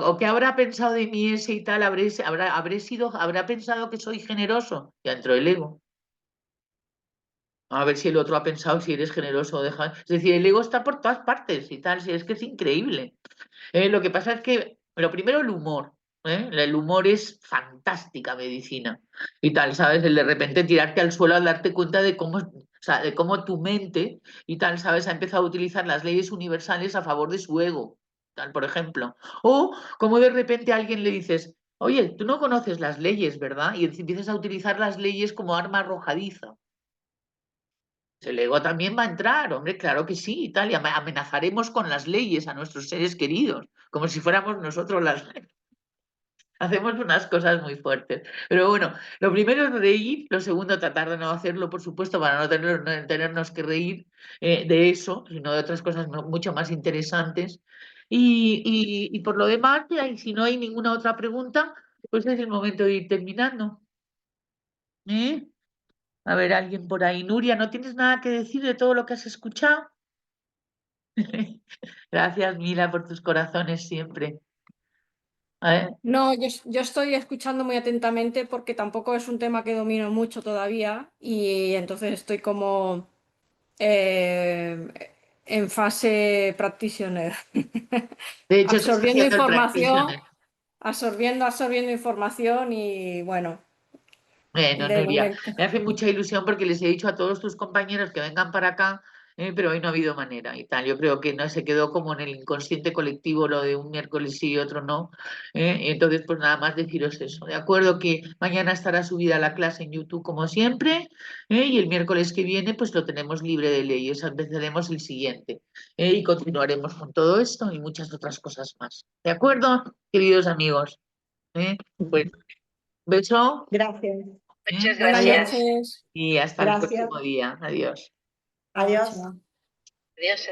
O qué habrá pensado de mí ese y tal, habrá pensado que soy generoso. Ya entró el ego. A ver si el otro ha pensado si eres generoso o deja. Es decir, el ego está por todas partes y tal, si es que es increíble. Lo que pasa es que, lo primero, el humor. El humor es fantástica medicina y tal, ¿sabes? El de repente tirarte al suelo al darte cuenta de cómo O sea, de cómo tu mente y tal, ¿sabes? Ha empezado a utilizar las leyes universales a favor de su ego, tal, por ejemplo. O como de repente a alguien le dices, oye, tú no conoces las leyes, ¿verdad? Y empiezas a utilizar las leyes como arma arrojadiza. El ego también va a entrar, hombre, claro que sí, y tal, y amenazaremos con las leyes a nuestros seres queridos, como si fuéramos nosotros las leyes. Hacemos unas cosas muy fuertes. Pero bueno, lo primero es reír, lo segundo tratar de no hacerlo, por supuesto, para no tenernos que reír de eso, sino de otras cosas mucho más interesantes. Y por lo demás, y si no hay ninguna otra pregunta, pues es el momento de ir terminando. ¿Eh? A ver, alguien por ahí. Nuria, ¿no tienes nada que decir de todo lo que has escuchado? Gracias, Mila, por tus corazones siempre. No, yo estoy escuchando muy atentamente porque tampoco es un tema que domino mucho todavía y entonces estoy como en fase practitioner, De hecho, estás absorbiendo haciendo el información, practitioner. absorbiendo información y bueno, Bueno, de Nuria, momento. me hace mucha ilusión porque les he dicho a todos tus compañeros que vengan para acá, pero hoy no ha habido manera y tal. Yo creo que no se quedó como en el inconsciente colectivo lo de un miércoles sí y otro no. Y entonces, pues nada más deciros eso. De acuerdo que mañana estará subida la clase en YouTube como siempre, y el miércoles que viene pues lo tenemos libre de leyes. Empezaremos el siguiente, y continuaremos con todo esto y muchas otras cosas más. ¿De acuerdo, queridos amigos? Pues beso. Gracias. Muchas Buenas Adiós. gracias. noches. Y hasta el Gracias. próximo día. Adiós. Adiós. Chao. Adiós.